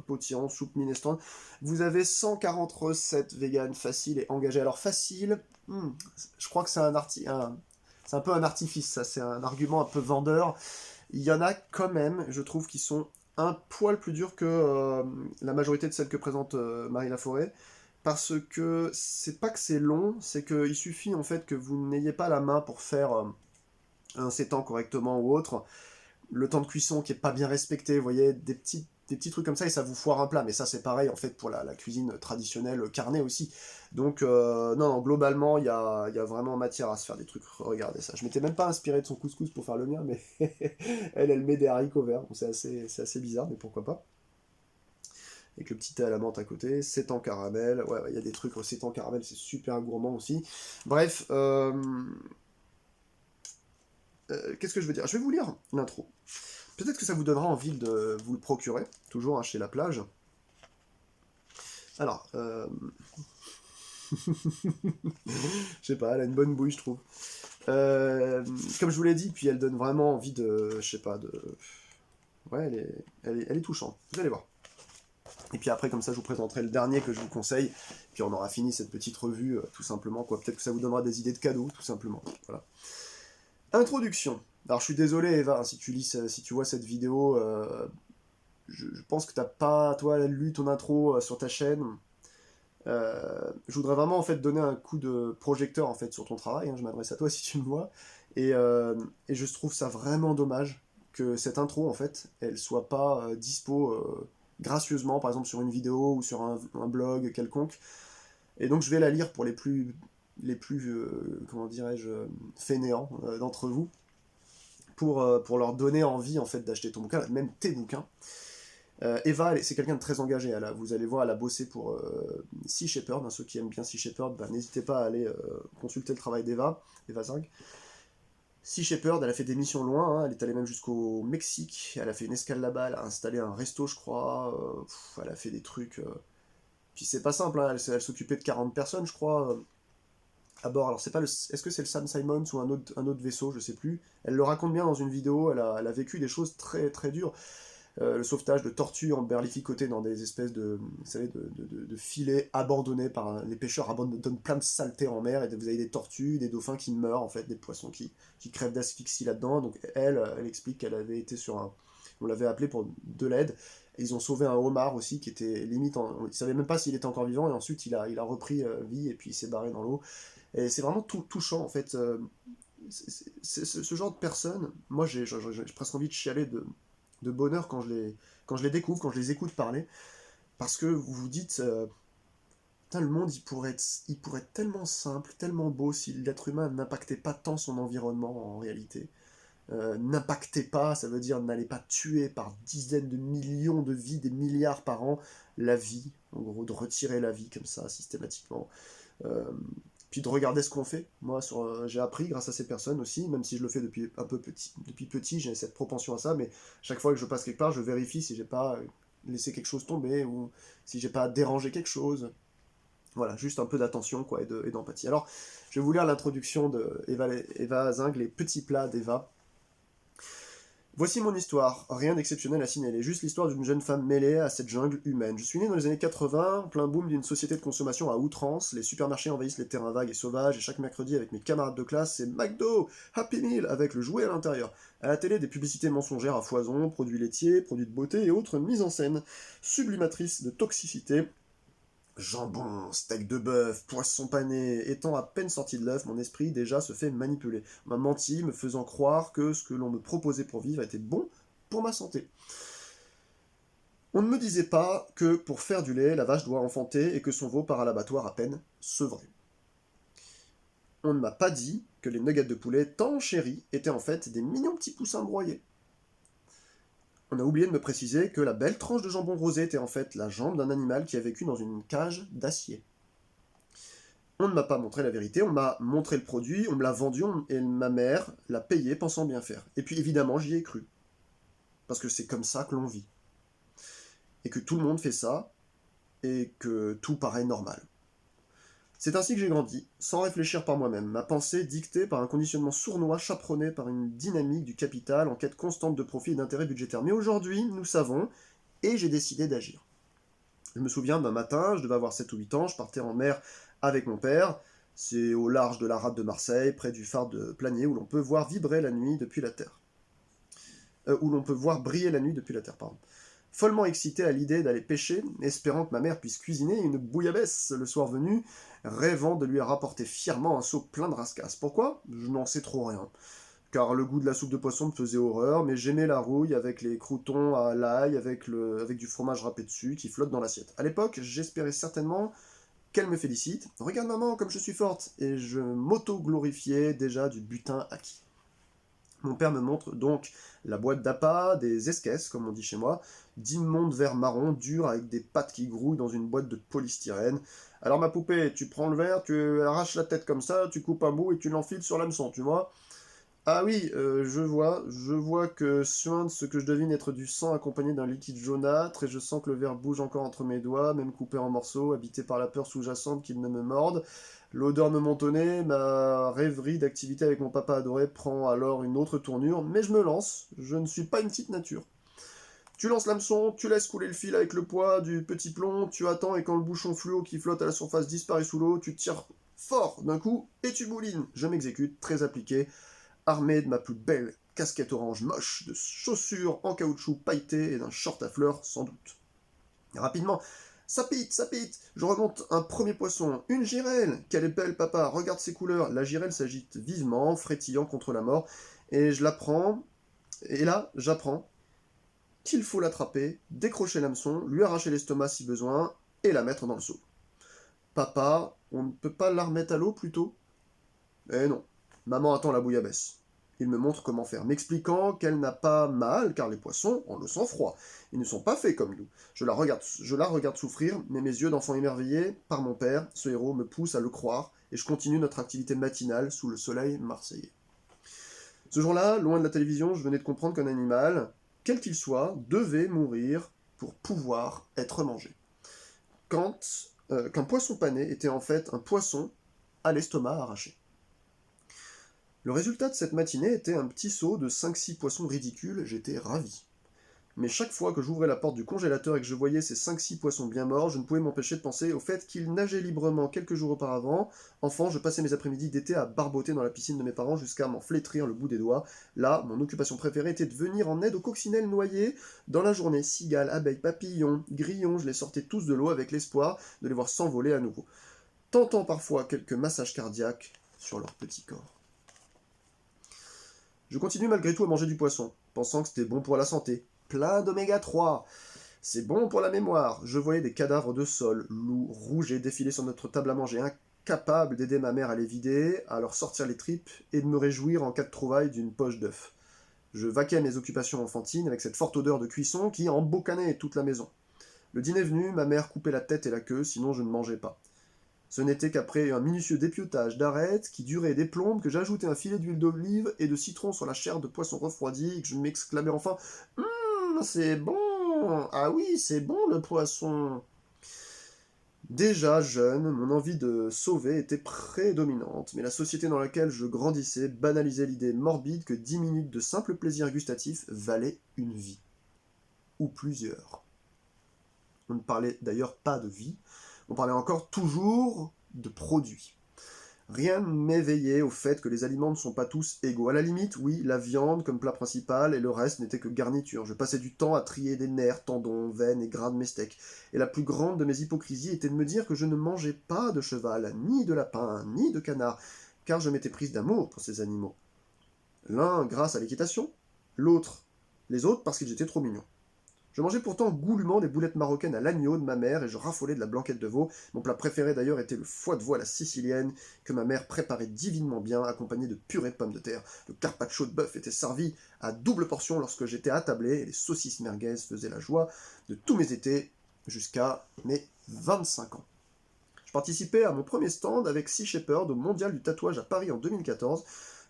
potiron, soupe minestrone. Vous avez 140 recettes véganes faciles et engagées. Alors facile, je crois que c'est c'est un peu un artifice, ça. C'est un argument un peu vendeur. Il y en a quand même, je trouve, qui sont un poil plus durs que la majorité de celles que présente Marie Laforêt. Parce que c'est pas que c'est long, c'est qu'il suffit en fait que vous n'ayez pas la main pour faire un sétan correctement ou autre. Le temps de cuisson qui est pas bien respecté, vous voyez, des petits trucs comme ça et ça vous foire un plat. Mais ça c'est pareil en fait pour la cuisine traditionnelle carnée aussi. Donc non, globalement il y a vraiment matière à se faire des trucs. Regardez ça. Je m'étais même pas inspiré de son couscous pour faire le mien, mais elle met des haricots verts. Bon, c'est assez bizarre, mais pourquoi pas. Avec le petit thé à la menthe à côté, c'est en caramel. Ouais, il y a des trucs, c'est en caramel, c'est super gourmand aussi. Bref, qu'est-ce que je veux dire? Je vais vous lire l'intro. Peut-être que ça vous donnera envie de vous le procurer, toujours hein, chez La Plage. Alors, je sais pas, elle a une bonne bouille, je trouve. Comme je vous l'ai dit, puis elle donne vraiment envie de, je sais pas, de... Ouais, elle est touchante, vous allez voir. Et puis après, comme ça, je vous présenterai le dernier que je vous conseille. Puis on aura fini cette petite revue, tout simplement. Quoi. Peut-être que ça vous donnera des idées de cadeaux, tout simplement. Voilà. Introduction. Alors je suis désolé, Eva, hein, si tu vois cette vidéo, je pense que t'as pas, toi, lu ton intro sur ta chaîne. Je voudrais vraiment en fait donner un coup de projecteur en fait sur ton travail, hein, je m'adresse à toi si tu me vois, et je trouve ça vraiment dommage que cette intro en fait, elle soit pas dispo gracieusement, par exemple sur une vidéo ou sur un blog quelconque, et donc je vais la lire pour les plus comment dirais-je, fainéants d'entre vous, pour leur donner envie en fait d'acheter ton bouquin, même tes bouquins. Eva, c'est quelqu'un de très engagé. Vous allez voir, elle a bossé pour Sea Shepherd. Hein, ceux qui aiment bien Sea Shepherd, bah, n'hésitez pas à aller consulter le travail d'Eva, Eva Zing. Sea Shepherd, elle a fait des missions loin, hein, elle est allée même jusqu'au Mexique, elle a fait une escale là-bas, elle a installé un resto, je crois, elle a fait des trucs. Puis c'est pas simple, hein, elle s'occupait de 40 personnes, je crois, à bord. Alors c'est pas est-ce que c'est le Sam Simons ou un autre vaisseau, je sais plus. Elle le raconte bien dans une vidéo, elle a vécu des choses très très dures. Le sauvetage de tortues emberlificotées dans des espèces de, vous savez, de filets abandonnés par les pêcheurs abandonnent plein de saletés en mer, et vous avez des tortues, des dauphins qui meurent en fait, des poissons qui crèvent d'asphyxie là-dedans. Donc elle explique qu'elle avait été on l'avait appelé pour de l'aide. Et ils ont sauvé un homard aussi qui était limite, on ne savait même pas s'il était encore vivant, et ensuite il a repris vie et puis il s'est barré dans l'eau. Et c'est vraiment touchant en fait. Ce genre de personnes, moi j'ai presque envie de chialer de bonheur quand je les découvre, quand je les écoute parler, parce que vous vous dites, putain, le monde il pourrait être tellement simple, tellement beau si l'être humain n'impactait pas tant son environnement en réalité. N'impactait pas, ça veut dire n'allait pas tuer par dizaines de millions de vies, des milliards par an, la vie, en gros, de retirer la vie comme ça systématiquement. Euh, Puis de regarder ce qu'on fait. Moi, j'ai appris grâce à ces personnes aussi, même si je le fais depuis un peu petit. Depuis petit, j'ai cette propension à ça, mais chaque fois que je passe quelque part, je vérifie si j'ai pas laissé quelque chose tomber ou si j'ai pas dérangé quelque chose. Voilà, juste un peu d'attention quoi et d'empathie. Alors, je vais vous lire l'introduction de Eva Zing, les petits plats d'Eva. Voici mon histoire, rien d'exceptionnel à signaler, juste l'histoire d'une jeune femme mêlée à cette jungle humaine. Je suis né dans les années 80, en plein boom d'une société de consommation à outrance, les supermarchés envahissent les terrains vagues et sauvages, et chaque mercredi avec mes camarades de classe, c'est McDo, Happy Meal, avec le jouet à l'intérieur. À la télé, des publicités mensongères à foison, produits laitiers, produits de beauté et autres mises en scène, sublimatrices de toxicité. Jambon, steak de bœuf, poisson pané, étant à peine sorti de l'œuf, mon esprit déjà se fait manipuler. On m'a menti, me faisant croire que ce que l'on me proposait pour vivre était bon pour ma santé. On ne me disait pas que pour faire du lait, la vache doit enfanter et que son veau part à l'abattoir à peine sevré. On ne m'a pas dit que les nuggets de poulet tant chéris étaient en fait des mignons petits poussins broyés. On a oublié de me préciser que la belle tranche de jambon rosé était en fait la jambe d'un animal qui a vécu dans une cage d'acier. On ne m'a pas montré la vérité, on m'a montré le produit, on me l'a vendu, et ma mère l'a payé pensant bien faire. Et puis évidemment, j'y ai cru. Parce que c'est comme ça que l'on vit. Et que tout le monde fait ça, et que tout paraît normal. C'est ainsi que j'ai grandi, sans réfléchir par moi-même, ma pensée dictée par un conditionnement sournois chaperonné par une dynamique du capital en quête constante de profit et d'intérêt budgétaire. Mais aujourd'hui, nous savons, et j'ai décidé d'agir. Je me souviens d'un matin, je devais avoir 7 ou 8 ans, je partais en mer avec mon père. C'est au large de la rade de Marseille, près du phare de Planier, où l'on peut voir vibrer la nuit depuis la Terre. Où l'on peut voir briller la nuit depuis la Terre, pardon. Follement excité à l'idée d'aller pêcher, espérant que ma mère puisse cuisiner une bouillabaisse le soir venu, rêvant de lui rapporter fièrement un seau plein de rascasse. Pourquoi? Je n'en sais trop rien. Car le goût de la soupe de poisson me faisait horreur, mais j'aimais la rouille avec les croûtons à l'ail, avec du fromage râpé dessus qui flotte dans l'assiette. À l'époque, j'espérais certainement qu'elle me félicite. Regarde maman, comme je suis forte. Et je m'auto-glorifiais déjà du butin acquis. Mon père me montre donc la boîte d'appât, des esquesses, comme on dit chez moi, d'immondes verres marrons, durs, avec des pattes qui grouillent dans une boîte de polystyrène. Alors ma poupée, tu prends le verre, tu arraches la tête comme ça, tu coupes un bout et tu l'enfiles sur l'hameçon, tu vois. Ah oui, je vois que suinte ce que je devine être du sang accompagné d'un liquide jaunâtre, et je sens que le verre bouge encore entre mes doigts, même coupé en morceaux, habité par la peur sous-jacente qu'il ne me morde. L'odeur me monte au nez, ma rêverie d'activité avec mon papa adoré prend alors une autre tournure, mais je me lance, je ne suis pas une petite nature. Tu lances l'hameçon, tu laisses couler le fil avec le poids du petit plomb, tu attends et quand le bouchon fluo qui flotte à la surface disparaît sous l'eau, tu tires fort d'un coup et tu boulines. Je m'exécute, très appliqué, armé de ma plus belle casquette orange moche, de chaussures en caoutchouc pailleté et d'un short à fleurs sans doute. Et rapidement, Ça pite. Je remonte un premier poisson. Une girelle. Quelle est belle, papa. Regarde ses couleurs. La girelle s'agite vivement, frétillant contre la mort. Et je la prends. Et là, j'apprends qu'il faut l'attraper, décrocher l'hameçon, lui arracher l'estomac si besoin, et la mettre dans le seau. Papa, on ne peut pas la remettre à l'eau plutôt? Eh non. Maman attend la bouillabaisse. Il me montre comment faire, m'expliquant qu'elle n'a pas mal, car les poissons ont le sang froid. Ils ne sont pas faits comme nous. Je la regarde souffrir, mais mes yeux d'enfant émerveillé par mon père, ce héros, me poussent à le croire, et je continue notre activité matinale sous le soleil marseillais. Ce jour-là, loin de la télévision, je venais de comprendre qu'un animal, quel qu'il soit, devait mourir pour pouvoir être mangé. Qu'un poisson pané était en fait un poisson à l'estomac arraché. Le résultat de cette matinée était un petit seau de 5-6 poissons ridicules, j'étais ravi. Mais chaque fois que j'ouvrais la porte du congélateur et que je voyais ces 5-6 poissons bien morts, je ne pouvais m'empêcher de penser au fait qu'ils nageaient librement quelques jours auparavant. Enfant, je passais mes après-midi d'été à barboter dans la piscine de mes parents jusqu'à m'en flétrir le bout des doigts. Là, mon occupation préférée était de venir en aide aux coccinelles noyées. Dans la journée, cigales, abeilles, papillons, grillons, je les sortais tous de l'eau avec l'espoir de les voir s'envoler à nouveau, tentant parfois quelques massages cardiaques sur leur petit corps. Je continue malgré tout à manger du poisson, pensant que c'était bon pour la santé. Plein d'oméga 3. C'est bon pour la mémoire. Je voyais des cadavres de sol, loups, rouges défiler sur notre table à manger, incapable d'aider ma mère à les vider, à leur sortir les tripes et de me réjouir en cas de trouvaille d'une poche d'œuf. Je vaquais à mes occupations enfantines avec cette forte odeur de cuisson qui emboucanait toute la maison. Le dîner venu, ma mère coupait la tête et la queue, sinon je ne mangeais pas. Ce n'était qu'après un minutieux dépiotage d'arêtes qui durait des plombes que j'ajoutais un filet d'huile d'olive et de citron sur la chair de poisson refroidi et que je m'exclamais enfin « c'est bon! Ah oui, c'est bon le poisson !» Déjà jeune, mon envie de sauver était prédominante, mais la société dans laquelle je grandissais banalisait l'idée morbide que 10 minutes de simple plaisir gustatif valaient une vie. Ou plusieurs. On ne parlait d'ailleurs pas de vie, on parlait encore toujours de produits. Rien ne m'éveillait au fait que les aliments ne sont pas tous égaux. À la limite, oui, la viande comme plat principal et le reste n'était que garniture. Je passais du temps à trier des nerfs, tendons, veines et gras de mes steaks. Et la plus grande de mes hypocrisies était de me dire que je ne mangeais pas de cheval, ni de lapin, ni de canard, car je m'étais prise d'amour pour ces animaux. L'un grâce à l'équitation, les autres parce qu'ils étaient trop mignons. Je mangeais pourtant goulûment des boulettes marocaines à l'agneau de ma mère et je raffolais de la blanquette de veau. Mon plat préféré d'ailleurs était le foie de veau à la sicilienne que ma mère préparait divinement bien, accompagné de purée de pommes de terre. Le carpaccio de bœuf était servi à double portion lorsque j'étais attablé et les saucisses merguez faisaient la joie de tous mes étés jusqu'à mes 25 ans. Je participais à mon premier stand avec Sea Shepherd au Mondial du tatouage à Paris en 2014.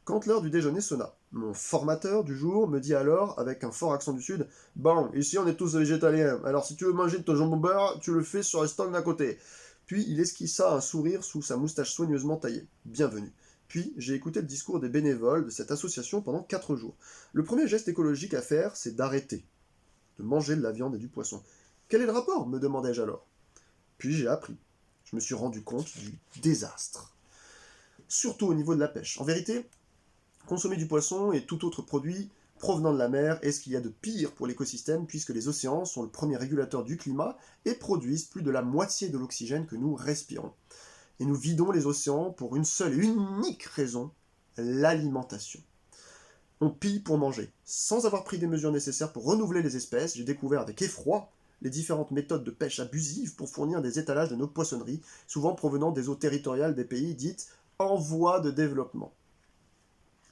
Quand l'heure du déjeuner sonna, mon formateur du jour me dit alors, avec un fort accent du Sud, « Bon, ici on est tous végétaliens, alors si tu veux manger de ton jambon beurre, tu le fais sur les stands d'à côté. » Puis il esquissa un sourire sous sa moustache soigneusement taillée. Bienvenue. Puis j'ai écouté le discours des bénévoles de cette association pendant 4 jours. Le premier geste écologique à faire, c'est d'arrêter de manger de la viande et du poisson. Quel est le rapport, me demandai-je alors. Puis j'ai appris. Je me suis rendu compte du désastre. Surtout au niveau de la pêche. En vérité, consommer du poisson et tout autre produit provenant de la mer est ce qu'il y a de pire pour l'écosystème puisque les océans sont le premier régulateur du climat et produisent plus de la moitié de l'oxygène que nous respirons. Et nous vidons les océans pour une seule et unique raison, l'alimentation. On pille pour manger. Sans avoir pris des mesures nécessaires pour renouveler les espèces, j'ai découvert avec effroi les différentes méthodes de pêche abusives pour fournir des étalages de nos poissonneries, souvent provenant des eaux territoriales des pays dites en voie de développement,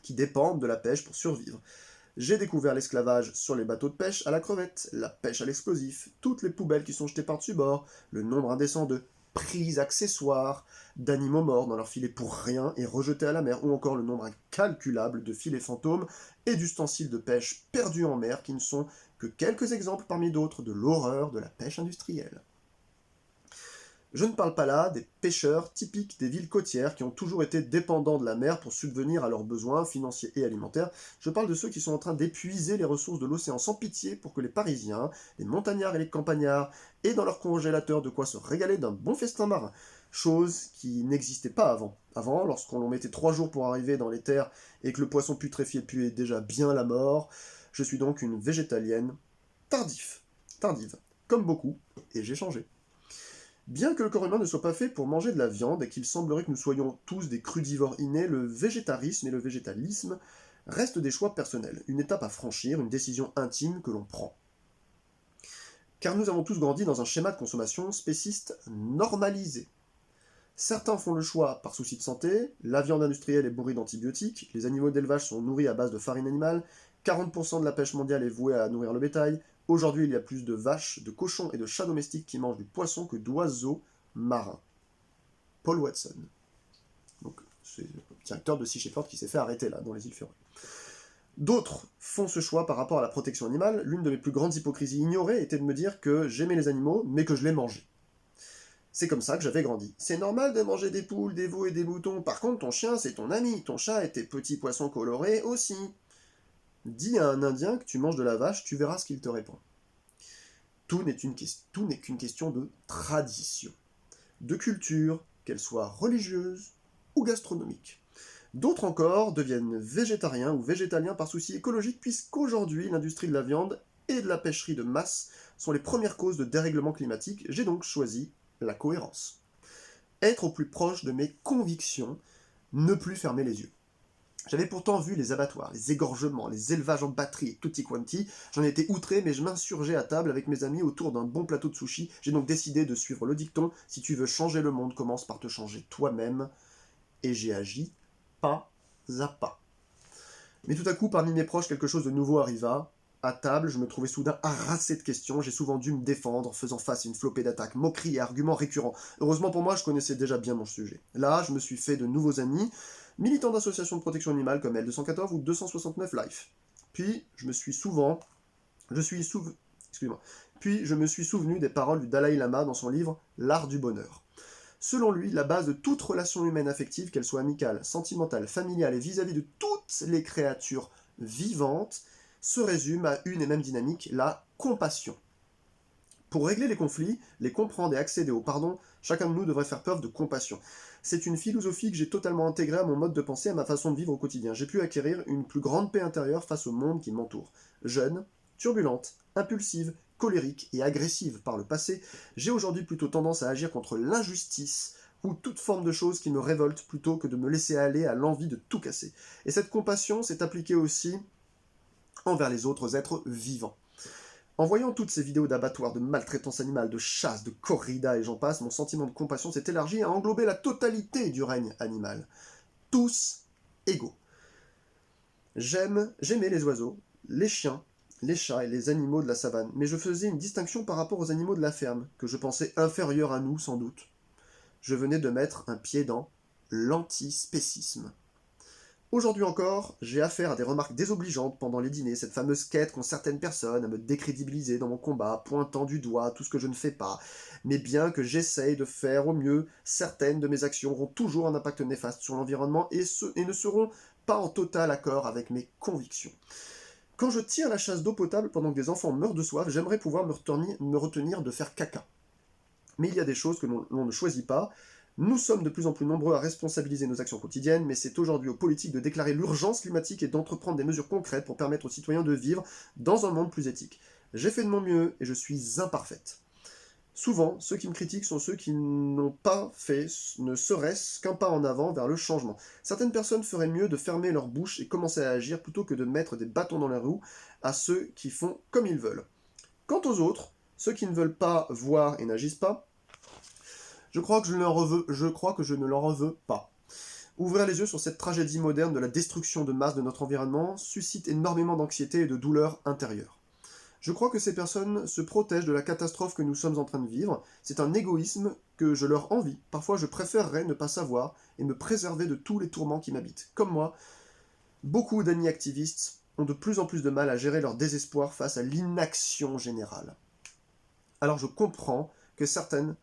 qui dépendent de la pêche pour survivre. J'ai découvert l'esclavage sur les bateaux de pêche à la crevette, la pêche à l'explosif, toutes les poubelles qui sont jetées par-dessus bord, le nombre indécent de prises accessoires, d'animaux morts dans leurs filets pour rien et rejetés à la mer, ou encore le nombre incalculable de filets fantômes et d'ustensiles de pêche perdus en mer qui ne sont que quelques exemples parmi d'autres de l'horreur de la pêche industrielle. Je ne parle pas là des pêcheurs typiques des villes côtières qui ont toujours été dépendants de la mer pour subvenir à leurs besoins financiers et alimentaires. Je parle de ceux qui sont en train d'épuiser les ressources de l'océan sans pitié pour que les Parisiens, les montagnards et les campagnards aient dans leur congélateur de quoi se régaler d'un bon festin marin. Chose qui n'existait pas avant. Avant, lorsqu'on mettait 3 jours pour arriver dans les terres et que le poisson putréfié puait déjà bien la mort, je suis donc une végétalienne tardive, comme beaucoup, et j'ai changé. Bien que le corps humain ne soit pas fait pour manger de la viande et qu'il semblerait que nous soyons tous des crudivores innés, le végétarisme et le végétalisme restent des choix personnels, une étape à franchir, une décision intime que l'on prend. Car nous avons tous grandi dans un schéma de consommation spéciste normalisé. Certains font le choix par souci de santé, la viande industrielle est bourrée d'antibiotiques, les animaux d'élevage sont nourris à base de farine animale, 40% de la pêche mondiale est vouée à nourrir le bétail, aujourd'hui il y a plus de vaches, de cochons et de chats domestiques qui mangent du poisson que d'oiseaux marins. Paul Watson. Donc c'est le directeur de Sea Shepherd qui s'est fait arrêter là, dans les îles Féroé. D'autres font ce choix par rapport à la protection animale. L'une de mes plus grandes hypocrisies ignorées était de me dire que j'aimais les animaux, mais que je les mangeais. C'est comme ça que j'avais grandi. C'est normal de manger des poules, des veaux et des moutons. Par contre, ton chien, c'est ton ami. Ton chat et tes petits poissons colorés aussi. Dis à un Indien que tu manges de la vache, tu verras ce qu'il te répond. Tout n'est qu'une question de tradition, de culture, qu'elle soit religieuse ou gastronomique. D'autres encore deviennent végétariens ou végétaliens par souci écologique, puisqu'aujourd'hui, l'industrie de la viande et de la pêcherie de masse sont les premières causes de dérèglement climatique. J'ai donc choisi la cohérence. Être au plus proche de mes convictions, ne plus fermer les yeux. J'avais pourtant vu les abattoirs, les égorgements, les élevages en batterie et tutti quanti. J'en étais outré, mais je m'insurgeais à table avec mes amis autour d'un bon plateau de sushi. J'ai donc décidé de suivre le dicton « Si tu veux changer le monde, commence par te changer toi-même ». Et j'ai agi pas à pas. Mais tout à coup, parmi mes proches, quelque chose de nouveau arriva. À table, je me trouvais soudain harassé de questions, j'ai souvent dû me défendre, faisant face à une flopée d'attaques, moqueries et arguments récurrents. Heureusement pour moi, je connaissais déjà bien mon sujet. Là, je me suis fait de nouveaux amis, militants d'associations de protection animale comme L214 ou 269 Life. Puis, je me suis souvenu des paroles du Dalai Lama dans son livre L'art du bonheur. Selon lui, la base de toute relation humaine affective, qu'elle soit amicale, sentimentale, familiale et vis-à-vis de toutes les créatures vivantes, se résume à une et même dynamique, la compassion. Pour régler les conflits, les comprendre et accéder au pardon, chacun de nous devrait faire preuve de compassion. C'est une philosophie que j'ai totalement intégrée à mon mode de pensée et à ma façon de vivre au quotidien. J'ai pu acquérir une plus grande paix intérieure face au monde qui m'entoure. Jeune, turbulente, impulsive, colérique et agressive par le passé, j'ai aujourd'hui plutôt tendance à agir contre l'injustice ou toute forme de choses qui me révolte plutôt que de me laisser aller à l'envie de tout casser. Et cette compassion s'est appliquée aussi envers les autres êtres vivants. En voyant toutes ces vidéos d'abattoirs, de maltraitance animale, de chasse, de corrida et j'en passe, mon sentiment de compassion s'est élargi à englober la totalité du règne animal. Tous égaux. J'aimais les oiseaux, les chiens, les chats et les animaux de la savane, mais je faisais une distinction par rapport aux animaux de la ferme, que je pensais inférieurs à nous sans doute. Je venais de mettre un pied dans l'antispécisme. Aujourd'hui encore, j'ai affaire à des remarques désobligeantes pendant les dîners, cette fameuse quête qu'ont certaines personnes à me décrédibiliser dans mon combat, pointant du doigt tout ce que je ne fais pas. Mais bien que j'essaye de faire au mieux, certaines de mes actions auront toujours un impact néfaste sur l'environnement et ne seront pas en total accord avec mes convictions. Quand je tire la chasse d'eau potable pendant que des enfants meurent de soif, j'aimerais pouvoir me retenir de faire caca. Mais il y a des choses que l'on ne choisit pas. Nous sommes de plus en plus nombreux à responsabiliser nos actions quotidiennes, mais c'est aujourd'hui aux politiques de déclarer l'urgence climatique et d'entreprendre des mesures concrètes pour permettre aux citoyens de vivre dans un monde plus éthique. J'ai fait de mon mieux et je suis imparfaite. Souvent, ceux qui me critiquent sont ceux qui n'ont pas fait ne serait-ce qu'un pas en avant vers le changement. Certaines personnes feraient mieux de fermer leur bouche et commencer à agir plutôt que de mettre des bâtons dans les roues à ceux qui font comme ils veulent. Quant aux autres, ceux qui ne veulent pas voir et n'agissent pas, je crois que je ne leur en veux pas. Ouvrir les yeux sur cette tragédie moderne de la destruction de masse de notre environnement suscite énormément d'anxiété et de douleur intérieure. Je crois que ces personnes se protègent de la catastrophe que nous sommes en train de vivre. C'est un égoïsme que je leur envie. Parfois, je préférerais ne pas savoir et me préserver de tous les tourments qui m'habitent. Comme moi, beaucoup d'amis activistes ont de plus en plus de mal à gérer leur désespoir face à l'inaction générale. Alors je comprends que certains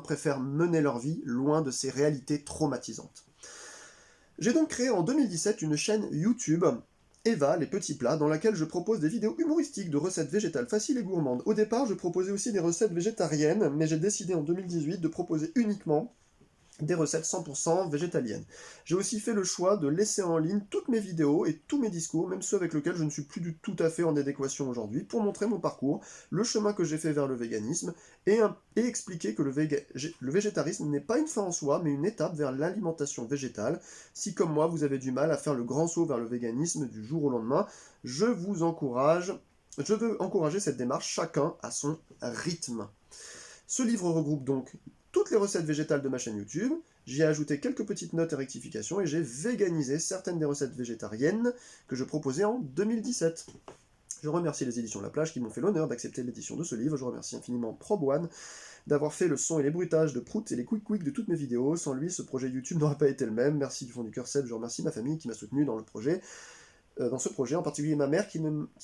préfèrent mener leur vie loin de ces réalités traumatisantes. J'ai donc créé en 2017 une chaîne YouTube, Eva, les petits plats, dans laquelle je propose des vidéos humoristiques de recettes végétales faciles et gourmandes. Au départ, je proposais aussi des recettes végétariennes, mais j'ai décidé en 2018 de proposer uniquement des recettes 100% végétaliennes. J'ai aussi fait le choix de laisser en ligne toutes mes vidéos et tous mes discours, même ceux avec lesquels je ne suis plus du tout à fait en adéquation aujourd'hui, pour montrer mon parcours, le chemin que j'ai fait vers le véganisme, et expliquer que le végétarisme n'est pas une fin en soi, mais une étape vers l'alimentation végétale. Si comme moi, vous avez du mal à faire le grand saut vers le véganisme du jour au lendemain, je veux encourager cette démarche, chacun à son rythme. Ce livre regroupe donc toutes les recettes végétales de ma chaîne YouTube. J'y ai ajouté quelques petites notes et rectifications et j'ai véganisé certaines des recettes végétariennes que je proposais en 2017. Je remercie les éditions La Plage qui m'ont fait l'honneur d'accepter l'édition de ce livre. Je remercie infiniment ProbOne d'avoir fait le son et les bruitages de Prout et les quick de toutes mes vidéos. Sans lui, ce projet YouTube n'aurait pas été le même. Merci du fond du cœur, Seb. Je remercie ma famille qui m'a soutenu dans ce projet, en particulier ma mère qui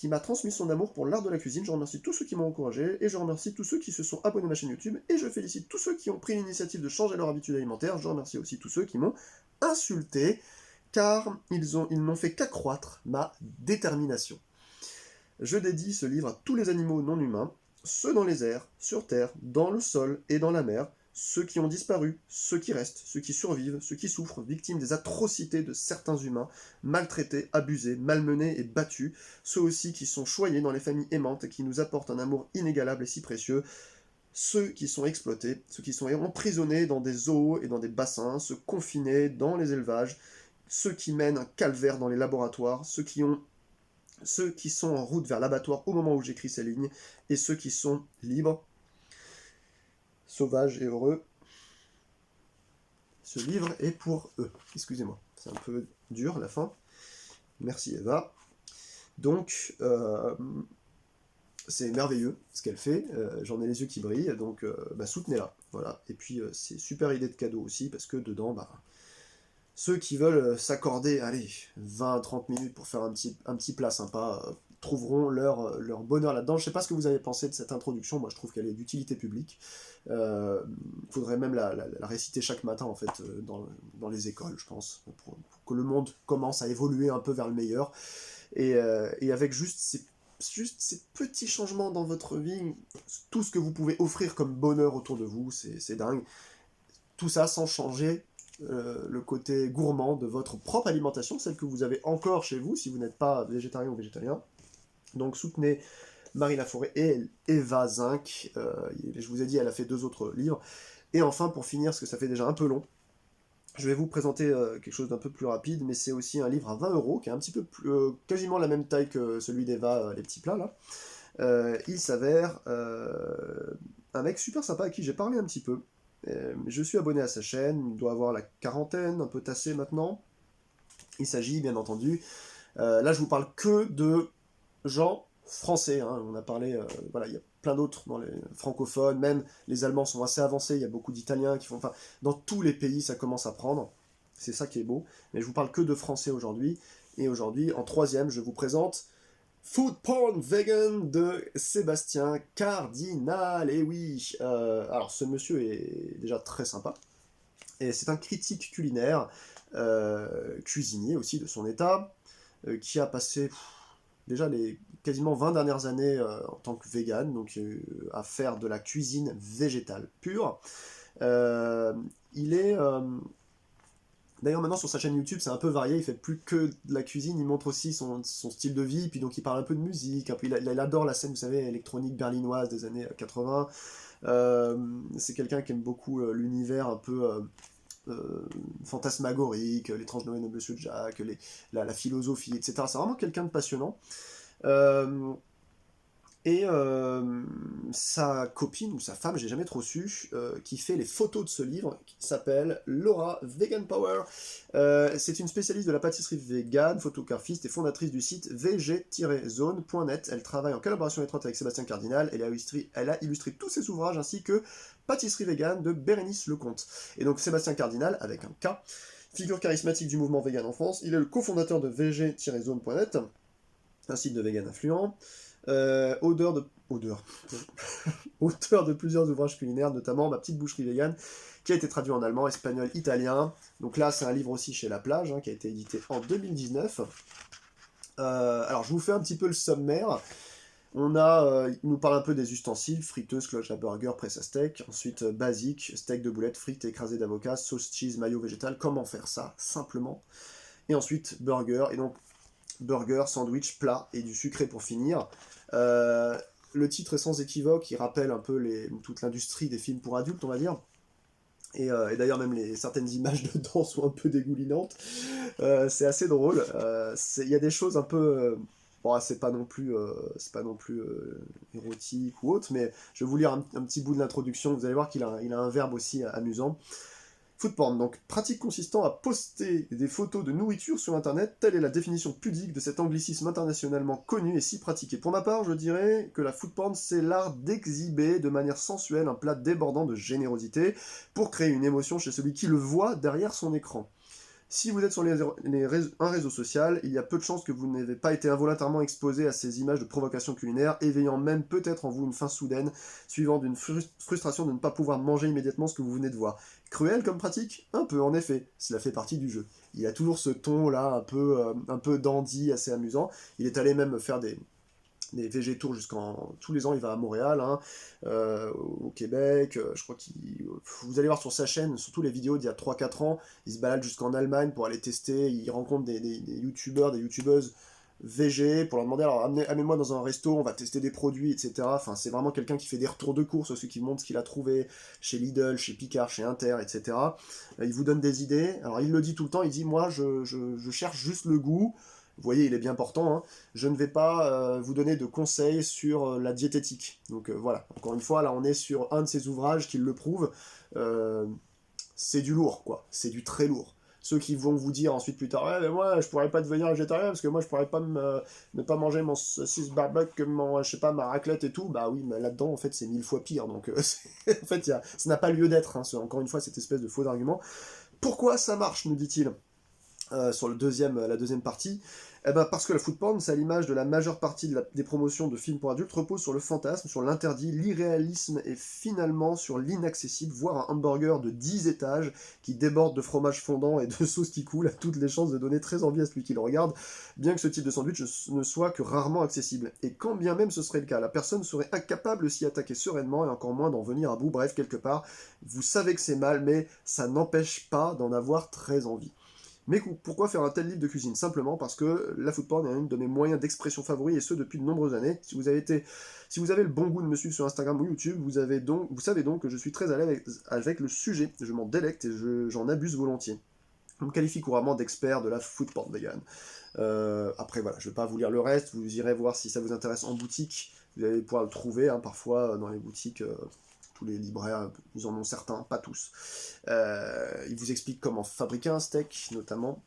m'a transmis son amour pour l'art de la cuisine. Je remercie tous ceux qui m'ont encouragé, et je remercie tous ceux qui se sont abonnés à ma chaîne YouTube, et je félicite tous ceux qui ont pris l'initiative de changer leur habitude alimentaire. Je remercie aussi tous ceux qui m'ont insulté, car ils n'ont fait qu'accroître ma détermination. Je dédie ce livre à tous les animaux non humains, ceux dans les airs, sur terre, dans le sol et dans la mer, ceux qui ont disparu, ceux qui restent, ceux qui survivent, ceux qui souffrent, victimes des atrocités de certains humains, maltraités, abusés, malmenés et battus, ceux aussi qui sont choyés dans les familles aimantes et qui nous apportent un amour inégalable et si précieux, ceux qui sont exploités, ceux qui sont emprisonnés dans des zoos et dans des bassins, ceux confinés dans les élevages, ceux qui mènent un calvaire dans les laboratoires, ceux qui sont en route vers l'abattoir au moment où j'écris ces lignes, et ceux qui sont libres, sauvages et heureux. Ce livre est pour eux. Excusez-moi, c'est un peu dur la fin. Merci Eva. Donc, c'est merveilleux ce qu'elle fait. J'en ai les yeux qui brillent, donc soutenez-la. Voilà. Et puis, c'est super idée de cadeau aussi, parce que dedans, ceux qui veulent s'accorder, allez, 20-30 minutes pour faire un petit plat sympa, trouveront leur bonheur là-dedans. Je sais pas ce que vous avez pensé de cette introduction, moi je trouve qu'elle est d'utilité publique. Faudrait même la réciter chaque matin, en fait, dans les écoles, je pense, pour que le monde commence à évoluer un peu vers le meilleur. Et avec juste ces petits changements dans votre vie, tout ce que vous pouvez offrir comme bonheur autour de vous, c'est dingue. Tout ça sans changer le côté gourmand de votre propre alimentation, celle que vous avez encore chez vous si vous n'êtes pas végétarien ou végétalien. Donc soutenez Marie Laforêt et Eva Zinck. Je vous ai dit, elle a fait 2 autres livres. Et enfin, pour finir, parce que ça fait déjà un peu long, je vais vous présenter quelque chose d'un peu plus rapide, mais c'est aussi un livre à 20 € qui est un petit peu plus, quasiment la même taille que celui d'Eva, les petits plats là. Il s'avère un mec super sympa à qui j'ai parlé un petit peu. Je suis abonné à sa chaîne, il doit avoir la quarantaine, un peu tassé maintenant. Il s'agit bien entendu, là je vous parle que de gens français, hein. On a parlé, voilà, il y a plein d'autres dans les francophones, même les Allemands sont assez avancés, il y a beaucoup d'Italiens qui font, enfin, dans tous les pays ça commence à prendre, c'est ça qui est beau, mais je vous parle que de français aujourd'hui, et aujourd'hui, en 3e, je vous présente Food Porn Vegan de Sébastien Cardinal, et oui, alors ce monsieur est déjà très sympa, et c'est un critique culinaire, cuisinier aussi de son état, qui a passé déjà les quasiment 20 dernières années en tant que vegan, donc à faire de la cuisine végétale pure. Il est... D'ailleurs maintenant sur sa chaîne YouTube c'est un peu varié, il fait plus que de la cuisine, il montre aussi son style de vie, puis donc il parle un peu de musique, puis il adore la scène, vous savez, électronique berlinoise des années 80. C'est quelqu'un qui aime beaucoup l'univers un peu fantasmagorique, l'étrange Noël de Monsieur Jack, la philosophie, etc. C'est vraiment quelqu'un de passionnant. Sa copine ou sa femme, j'ai jamais trop su, qui fait les photos de ce livre, qui s'appelle Laura Vegan Power. C'est une spécialiste de la pâtisserie vegan, photographiste et fondatrice du site vg-zone.net. Elle travaille en collaboration étroite avec Sébastien Cardinal. Elle a illustré tous ses ouvrages ainsi que Pâtisserie vegan de Bérénice Lecomte. Et donc Sébastien Cardinal, avec un K, figure charismatique du mouvement vegan en France. Il est le cofondateur de vg-zone.net, un site de vegan influent. Auteur de plusieurs ouvrages culinaires, notamment Ma petite boucherie vegan, qui a été traduit en allemand, espagnol, italien. Donc là, c'est un livre aussi chez La Plage, hein, qui a été édité en 2019. Alors, je vous fais un petit peu le sommaire. Il nous parle un peu des ustensiles, friteuse, cloche à burger, presse à steak. Ensuite, basique, steak de boulettes, frites écrasées d'avocat, sauce cheese, mayo végétal. Comment faire ça, simplement. Et ensuite, burger. Et donc, burger, sandwich, plat et du sucré pour finir. Le titre est sans équivoque, il rappelle un peu toute l'industrie des films pour adultes, on va dire. Et d'ailleurs, même certaines images dedans sont un peu dégoulinantes. C'est assez drôle. Il y a des choses un peu. Bon, c'est pas non plus érotique ou autre, mais je vais vous lire un petit bout de l'introduction. Vous allez voir il a un verbe aussi amusant. Food porn, donc pratique consistant à poster des photos de nourriture sur internet, telle est la définition pudique de cet anglicisme internationalement connu et si pratiqué. Pour ma part, je dirais que la food porn, c'est l'art d'exhiber de manière sensuelle un plat débordant de générosité pour créer une émotion chez celui qui le voit derrière son écran. Si vous êtes sur un réseau social, il y a peu de chances que vous n'ayez pas été involontairement exposé à ces images de provocation culinaire, éveillant même peut-être en vous une faim soudaine, suivant d'une frustration de ne pas pouvoir manger immédiatement ce que vous venez de voir. Cruel comme pratique? Un peu, en effet. Cela fait partie du jeu. Il y a toujours ce ton-là, un peu dandy, assez amusant. Il est allé même faire des végétours tous les ans il va à Montréal, hein, au Québec, je crois vous allez voir sur sa chaîne, surtout les vidéos d'il y a 3-4 ans, il se balade jusqu'en Allemagne pour aller tester, il rencontre des youtubeurs, des youtubeuses VG pour leur demander alors amenez-moi dans un resto, on va tester des produits, etc. Enfin, c'est vraiment quelqu'un qui fait des retours de course, ceux qui montrent ce qu'il a trouvé chez Lidl, chez Picard, chez Inter, etc. Il vous donne des idées, alors il le dit tout le temps, il dit moi je cherche juste le goût. Vous voyez, il est bien portant, hein. Je ne vais pas vous donner de conseils sur la diététique. Donc voilà, encore une fois, là on est sur un de ces ouvrages qui le prouve. Euh, c'est du lourd, quoi. C'est du très lourd. Ceux qui vont vous dire ensuite plus tard, ouais, mais moi je pourrais pas devenir végétarien parce que moi je pourrais pas ne pas manger mon saucisse barbecue, je sais pas, ma raclette et tout. Bah oui, mais là-dedans en fait c'est 1000 fois pire. Donc en fait ça n'a pas lieu d'être, hein, encore une fois cette espèce de faux argument. Pourquoi ça marche, nous dit-il sur la deuxième partie, eh ben parce que la food porn, c'est à l'image de la majeure partie des promotions de films pour adultes, repose sur le fantasme, sur l'interdit, l'irréalisme et finalement sur l'inaccessible, voire un hamburger de 10 étages qui déborde de fromage fondant et de sauce qui coule, a toutes les chances de donner très envie à celui qui le regarde, bien que ce type de sandwich ne soit que rarement accessible. Et quand bien même ce serait le cas, la personne serait incapable de s'y attaquer sereinement et encore moins d'en venir à bout, bref, quelque part, vous savez que c'est mal, mais ça n'empêche pas d'en avoir très envie. Mais pourquoi faire un tel livre de cuisine? Simplement parce que la food porn est un de mes moyens d'expression favoris, et ce depuis de nombreuses années. Si vous avez le bon goût de me suivre sur Instagram ou YouTube, vous savez donc que je suis très à l'aise avec le sujet. Je m'en délecte et j'en abuse volontiers. On me qualifie couramment d'expert de la food porn vegan. Après voilà, je ne vais pas vous lire le reste, vous irez voir si ça vous intéresse en boutique. Vous allez pouvoir le trouver, hein, parfois dans les boutiques. Tous les libraires, ils en ont certains, pas tous. Il vous explique comment fabriquer un steak, notamment.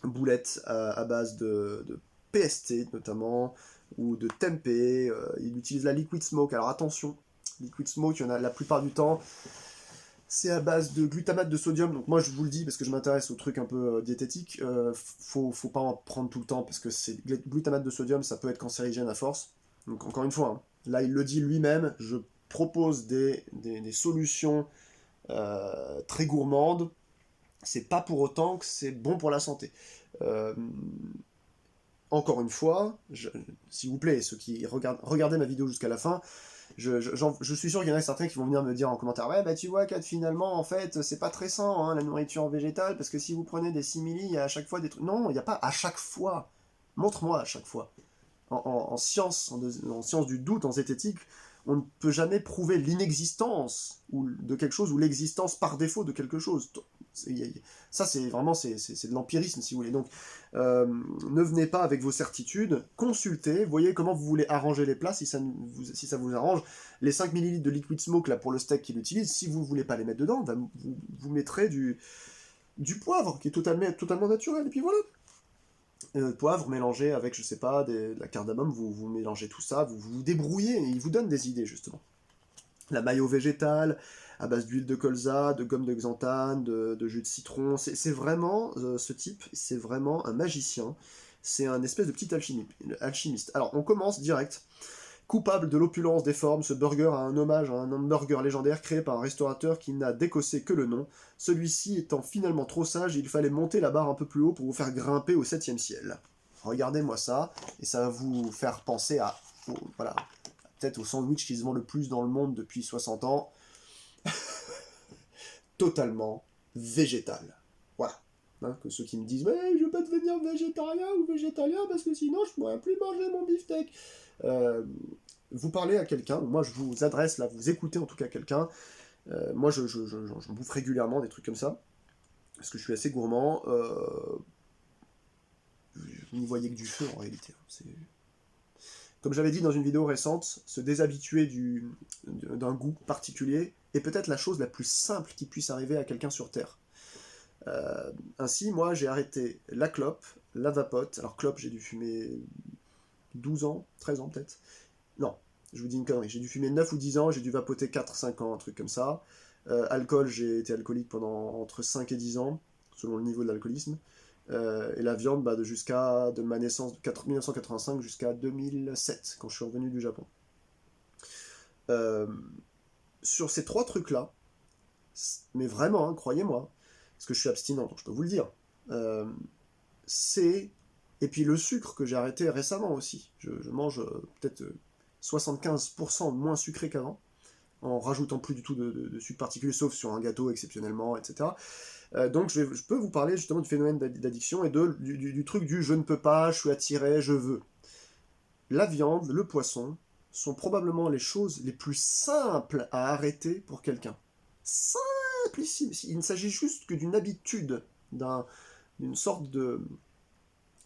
Boulettes à base de PST, notamment, ou de tempeh. Il utilise la liquid smoke. Alors attention, liquid smoke, il y en a la plupart du temps. C'est à base de glutamate de sodium. Donc moi je vous le dis parce que je m'intéresse aux trucs un peu diététiques. Faut pas en prendre tout le temps parce que glutamate de sodium, ça peut être cancérigène à force. Donc encore une fois, hein, là il le dit lui-même, je propose des solutions très gourmandes, c'est pas pour autant que c'est bon pour la santé. Euh, Encore une fois, s'il vous plaît, ceux qui regardez ma vidéo jusqu'à la fin, je suis sûr qu'il y en a certains qui vont venir me dire en commentaire, ouais bah tu vois Kat, finalement en fait c'est pas très sain hein, la nourriture végétale parce que si vous prenez des simili, il y a à chaque fois des trucs. Non, il n'y a pas à chaque fois. Montre-moi à chaque fois. En science, en science du doute, en zététique, on ne peut jamais prouver l'inexistence de quelque chose ou l'existence par défaut de quelque chose. Ça, c'est vraiment c'est de l'empirisme, si vous voulez. Donc, ne venez pas avec vos certitudes, consultez, voyez comment vous voulez arranger les plats, si ça vous arrange. Les 5 ml de liquid smoke là, pour le steak qu'il utilise, si vous ne voulez pas les mettre dedans, vous mettrez du poivre, qui est totalement naturel, et puis voilà. Poivre mélangé avec, je sais pas, de la cardamome, vous mélangez tout ça, vous vous débrouillez, et il vous donne des idées, justement. La mayo végétale, à base d'huile de colza, de gomme de xanthane, de jus de citron, c'est vraiment, ce type, c'est vraiment un magicien, c'est un espèce de petit alchimiste. Alors, on commence direct. Coupable de l'opulence des formes, ce burger a un hommage à un hamburger légendaire créé par un restaurateur qui n'a décossé que le nom. Celui-ci étant finalement trop sage, il fallait monter la barre un peu plus haut pour vous faire grimper au 7e ciel. Regardez-moi ça, et ça va vous faire penser à voilà, peut-être au sandwich qui se vend le plus dans le monde depuis 60 ans, totalement végétal. Voilà. Hein, que ceux qui me disent ouais, je veux pas devenir végétarien ou végétalien parce que sinon je pourrais plus manger mon beefsteak. Vous parlez à quelqu'un, moi je vous adresse là, vous écoutez en tout cas quelqu'un. Moi je bouffe régulièrement des trucs comme ça parce que je suis assez gourmand. Vous n'y voyez que du feu en réalité. Comme j'avais dit dans une vidéo récente, se déshabituer d'un goût particulier est peut-être la chose la plus simple qui puisse arriver à quelqu'un sur Terre. Ainsi, moi, j'ai arrêté la clope, la vapote. Alors, clope, j'ai dû fumer 12 ans, 13 ans peut-être. Non, je vous dis une connerie. J'ai dû fumer 9 ou 10 ans, j'ai dû vapoter 4-5 ans, un truc comme ça. Alcool, j'ai été alcoolique pendant entre 5 et 10 ans, selon le niveau de l'alcoolisme. Et la viande, de ma naissance de 1985 jusqu'à 2007, quand je suis revenu du Japon. Sur ces 3 trucs-là, mais vraiment, hein, croyez-moi, parce que je suis abstinent, donc je peux vous le dire, et puis le sucre que j'ai arrêté récemment aussi. Je mange peut-être 75% moins sucré qu'avant, en rajoutant plus du tout de sucre particulier, sauf sur un gâteau exceptionnellement, etc. Donc je peux vous parler justement du phénomène d'addiction et du truc du je ne peux pas, je suis attiré, je veux. La viande, le poisson, sont probablement les choses les plus simples à arrêter pour quelqu'un. Simplissime. Il ne s'agit juste que d'une habitude, d'une sorte de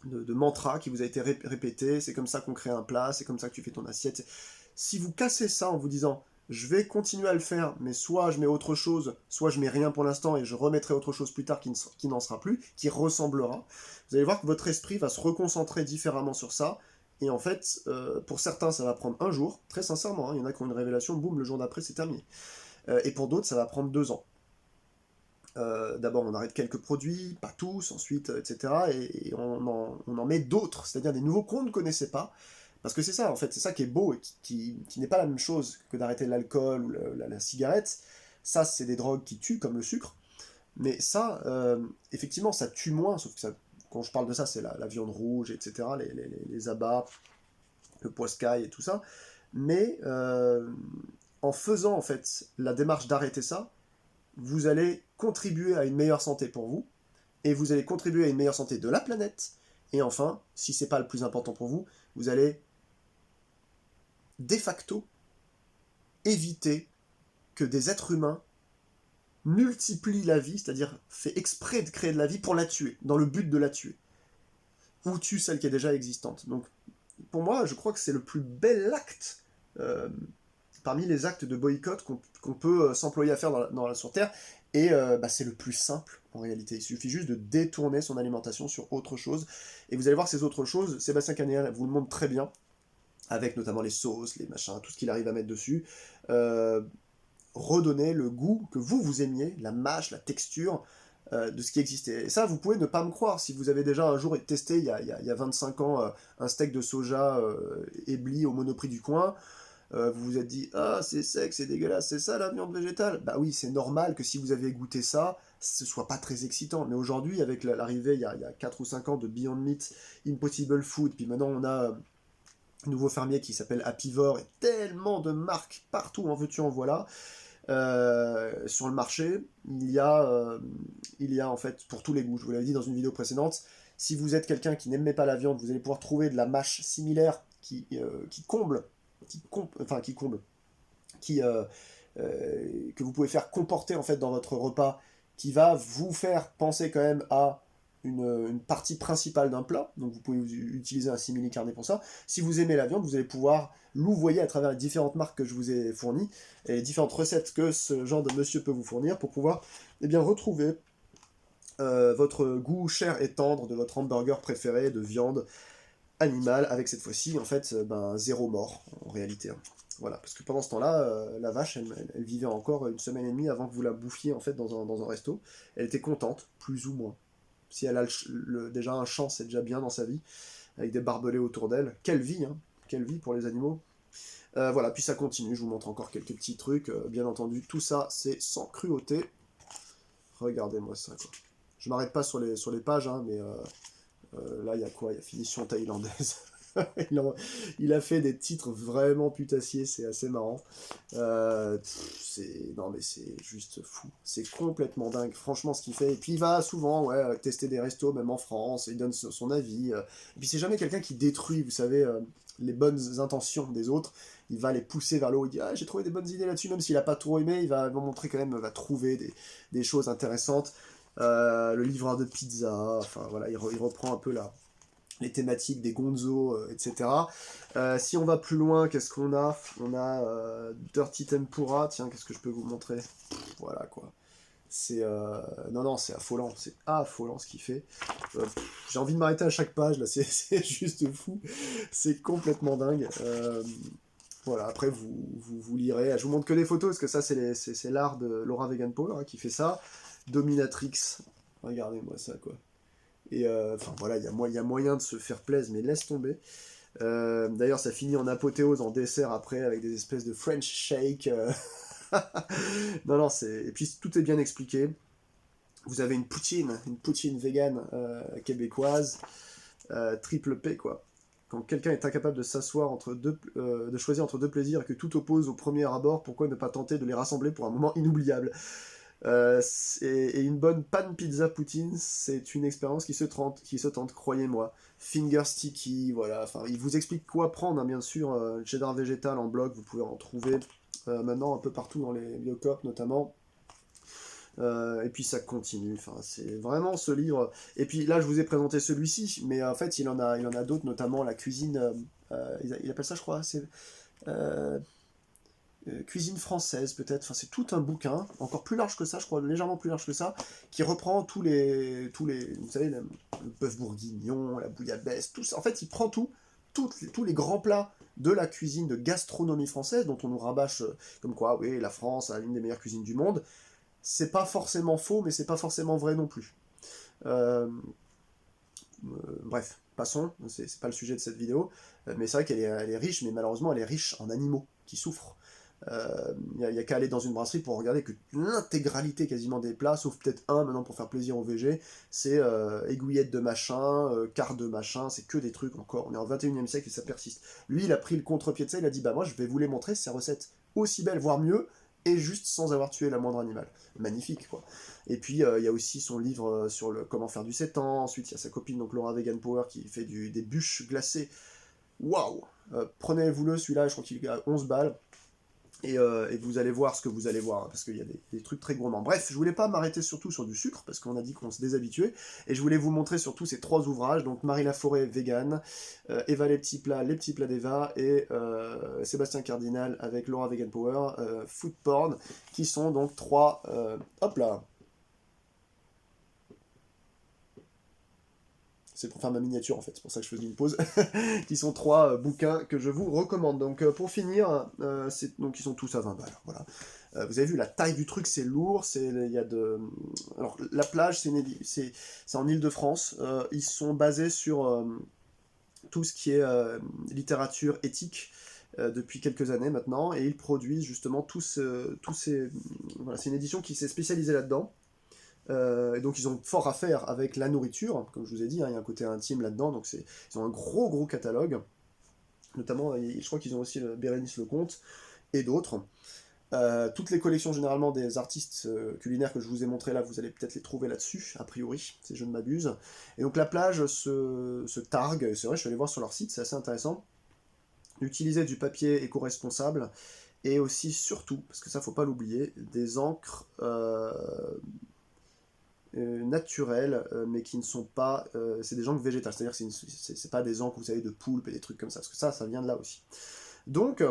mantra qui vous a été répété, c'est comme ça qu'on crée un plat, c'est comme ça que tu fais ton assiette. Si vous cassez ça en vous disant je vais continuer à le faire, mais soit je mets autre chose, soit je mets rien pour l'instant et je remettrai autre chose plus tard qui n'en sera plus, qui ressemblera, vous allez voir que votre esprit va se reconcentrer différemment sur ça. Et en fait, pour certains, ça va prendre un jour, très sincèrement, hein, il y en a qui ont une révélation, boum, le jour d'après, c'est terminé. Et pour d'autres, ça va prendre 2 ans. D'abord, on arrête quelques produits, pas tous, ensuite, etc. Et on en met d'autres, c'est-à-dire des nouveaux qu'on ne connaissait pas. Parce que c'est ça, en fait, c'est ça qui est beau et qui n'est pas la même chose que d'arrêter l'alcool ou la cigarette. Ça, c'est des drogues qui tuent, comme le sucre. Mais ça, effectivement, ça tue moins, sauf que ça, quand je parle de ça, c'est la viande rouge, etc., les abats, le poiscaille et tout ça. Mais en faisant, en fait, la démarche d'arrêter ça, vous allez contribuer à une meilleure santé pour vous, et vous allez contribuer à une meilleure santé de la planète, et enfin, si c'est pas le plus important pour vous, vous allez de facto éviter que des êtres humains multiplient la vie, c'est-à-dire fait exprès de créer de la vie pour la tuer, dans le but de la tuer, ou tue celle qui est déjà existante. Donc, pour moi, je crois que c'est le plus bel acte parmi les actes de boycott qu'on peut s'employer à faire sur Terre, et c'est le plus simple en réalité. Il suffit juste de détourner son alimentation sur autre chose, et vous allez voir ces autres choses, Sébastien Canéa vous le montre très bien, avec notamment les sauces, les machins, tout ce qu'il arrive à mettre dessus, redonner le goût que vous aimiez, la mâche, la texture de ce qui existait. Et ça, vous pouvez ne pas me croire, si vous avez déjà un jour testé, il y a 25 ans, un steak de soja ébli au Monoprix du coin, vous vous êtes dit « Ah, c'est sec, c'est dégueulasse, c'est ça la viande végétale ?» Bah oui, c'est normal que si vous avez goûté ça, ce soit pas très excitant. Mais aujourd'hui, avec l'arrivée, il y a 4 ou 5 ans, de Beyond Meat, Impossible Food, puis maintenant on a un nouveau fermier qui s'appelle Happyvore, et tellement de marques partout, en veux-tu, en voilà. Sur le marché, il y a en fait pour tous les goûts. Je vous l'avais dit dans une vidéo précédente, si vous êtes quelqu'un qui n'aimait pas la viande, vous allez pouvoir trouver de la mâche similaire qui comble, que vous pouvez faire comporter en fait dans votre repas, qui va vous faire penser quand même à une partie principale d'un plat. Donc vous pouvez utiliser un simili carné pour ça. Si vous aimez la viande, vous allez pouvoir louvoyer à travers les différentes marques que je vous ai fournies et les différentes recettes que ce genre de monsieur peut vous fournir pour pouvoir retrouver votre goût cher et tendre de votre hamburger préféré de viande animale, avec cette fois-ci en fait 0 mort en réalité. Voilà, parce que pendant ce temps-là, la vache, elle vivait encore 1 semaine et demie avant que vous la bouffiez en fait dans un resto. Elle était contente, plus ou moins. Si elle a déjà un champ, c'est déjà bien dans sa vie, avec des barbelés autour d'elle. Quelle vie, hein, quelle vie pour les animaux. Voilà, puis ça continue, je vous montre encore quelques petits trucs. Bien entendu, tout ça, c'est sans cruauté. Regardez-moi ça, quoi. Je m'arrête pas sur les pages, hein, mais là, il y a quoi? Il y a finition thaïlandaise. il, en- il a fait des titres vraiment putassiers, c'est assez marrant. Non mais c'est juste fou, c'est complètement dingue, franchement ce qu'il fait. Et puis il va souvent tester des restos, même en France, il donne son avis. Et puis c'est jamais quelqu'un qui détruit, vous savez, les bonnes intentions des autres. Il va les pousser vers le haut, il dit ah j'ai trouvé des bonnes idées là-dessus, même s'il a pas trop aimé, il va montrer quand même, va trouver des choses intéressantes. Le livreur de pizza, enfin voilà, il reprend un peu les thématiques des gonzo, etc. Si on va plus loin, qu'est-ce qu'on a? On a Dirty Tempura, tiens, qu'est-ce que je peux vous montrer? Voilà quoi. Non, c'est affolant ce qu'il fait. J'ai envie de m'arrêter à chaque page, là, c'est juste fou. C'est complètement dingue. Voilà, après vous lirez. Je vous montre que des photos, parce que ça c'est l'art de Laura Vegan Power hein, qui fait ça. Dominatrix, regardez-moi ça quoi. Et enfin voilà, il y a moyen de se faire plaisir, mais laisse tomber. D'ailleurs, ça finit en apothéose, en dessert après, avec des espèces de French shake. Non, et puis tout est bien expliqué. Vous avez une poutine vegan québécoise, triple P quoi. Quand quelqu'un est incapable de s'asseoir de choisir entre deux plaisirs et que tout oppose au premier abord, pourquoi ne pas tenter de les rassembler pour un moment inoubliable? Et une bonne pan pizza poutine, c'est une expérience qui se tente, croyez-moi. Finger sticky, voilà. Enfin, il vous explique quoi prendre, hein, bien sûr. Cheddar végétal en bloc, vous pouvez en trouver maintenant un peu partout dans les biocoop notamment. Et puis ça continue. Enfin, c'est vraiment ce livre. Et puis là, je vous ai présenté celui-ci, mais en fait, il en a d'autres, notamment la cuisine. Il appelle ça, je crois. C'est euh, cuisine française peut-être, enfin c'est tout un bouquin, encore plus large que ça, je crois, légèrement plus large que ça, qui reprend vous savez, le bœuf bourguignon, la bouillabaisse, tout ça. En fait, il prend tous les grands plats de la cuisine de gastronomie française, dont on nous rabâche comme quoi, oui, la France a l'une des meilleures cuisines du monde. C'est pas forcément faux, mais c'est pas forcément vrai non plus. Euh, Bref, passons, c'est pas le sujet de cette vidéo, mais c'est vrai elle est riche, mais malheureusement elle est riche en animaux qui souffrent. Y a qu'à aller dans une brasserie pour regarder que l'intégralité quasiment des plats, sauf peut-être un maintenant pour faire plaisir aux VG, c'est aiguillette de machin, quart de machin, c'est que des trucs encore. On est en 21e siècle et ça persiste. Lui, il a pris le contre-pied de ça, il a dit bah moi je vais vous les montrer, ces recettes aussi belles, voire mieux, et juste sans avoir tué la moindre animal. Magnifique quoi. Et puis il y a aussi son livre sur le comment faire du sétan, ensuite il y a sa copine donc Laura Vegan Power qui fait des bûches glacées. Waouh. Prenez-vous-le celui-là, je crois qu'il est à 11 balles. Et vous allez voir ce que vous allez voir, hein, parce qu'il y a des trucs très gourmands. Bref, je voulais pas m'arrêter surtout sur du sucre, parce qu'on a dit qu'on se déshabituait, et je voulais vous montrer surtout ces trois ouvrages, donc Marie Laforêt, vegan, Eva les petits plats d'Eva, et Sébastien Cardinal avec Laura Vegan Power, Food Porn, qui sont donc trois... hop là. C'est pour faire ma miniature en fait, c'est pour ça que je faisais une pause, qui sont trois bouquins que je vous recommande. Donc pour finir, donc ils sont tous à 20 balles. Voilà. Vous avez vu la taille du truc, c'est lourd, il y a de... Alors la plage, c'est en Île-de-France, ils sont basés sur tout ce qui est littérature éthique depuis quelques années maintenant, et ils produisent justement tous ces... Voilà, c'est une édition qui s'est spécialisée là-dedans. Et donc ils ont fort à faire avec la nourriture, comme je vous ai dit, hein, il y a un côté intime là-dedans, donc ils ont un gros catalogue, notamment je crois qu'ils ont aussi Bérénice Lecomte et d'autres. Toutes les collections généralement des artistes culinaires que je vous ai montré là, vous allez peut-être les trouver là-dessus, a priori, si je ne m'abuse. Et donc la plage se targue, c'est vrai, je suis allé voir sur leur site, c'est assez intéressant, d'utiliser du papier éco-responsable, et aussi surtout, parce que ça faut pas l'oublier, des encres naturelles, mais qui ne sont pas... c'est des encres végétales, c'est-à-dire que c'est pas des encres, vous savez, de poulpe et des trucs comme ça, parce que ça vient de là aussi. Donc,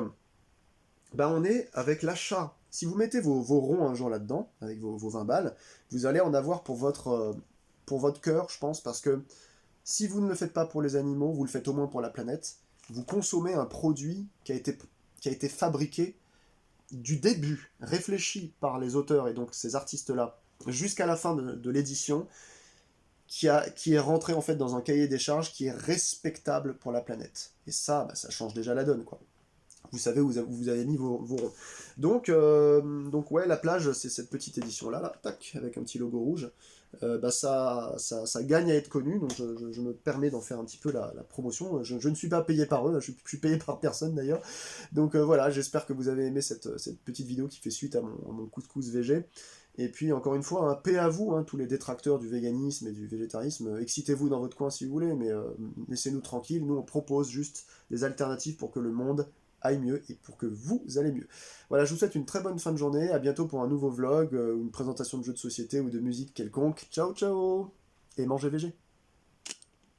on est avec l'achat. Si vous mettez vos ronds un jour là-dedans, avec vos 20 balles, vous allez en avoir pour votre cœur, je pense, parce que si vous ne le faites pas pour les animaux, vous le faites au moins pour la planète. Vous consommez un produit qui a été fabriqué du début, réfléchi par les auteurs et donc ces artistes-là, jusqu'à la fin de l'édition, qui est rentré en fait dans un cahier des charges qui est respectable pour la planète. Et ça, ça change déjà la donne, quoi. Vous savez où vous avez mis vos ronds. Donc ouais, la plage, c'est cette petite édition-là, là, tac, avec un petit logo rouge. ça gagne à être connu, donc je me permets d'en faire un petit peu la promotion. Je ne suis pas payé par eux, je suis payé par personne d'ailleurs. Donc voilà, j'espère que vous avez aimé cette petite vidéo qui fait suite à mon couscous VG. Et puis encore une fois, paix à vous, tous les détracteurs du véganisme et du végétarisme, excitez-vous dans votre coin si vous voulez, mais laissez-nous tranquilles, nous on propose juste des alternatives pour que le monde aille mieux et pour que vous allez mieux. Voilà, je vous souhaite une très bonne fin de journée, à bientôt pour un nouveau vlog, une présentation de jeux de société ou de musique quelconque. Ciao ciao et mangez végé.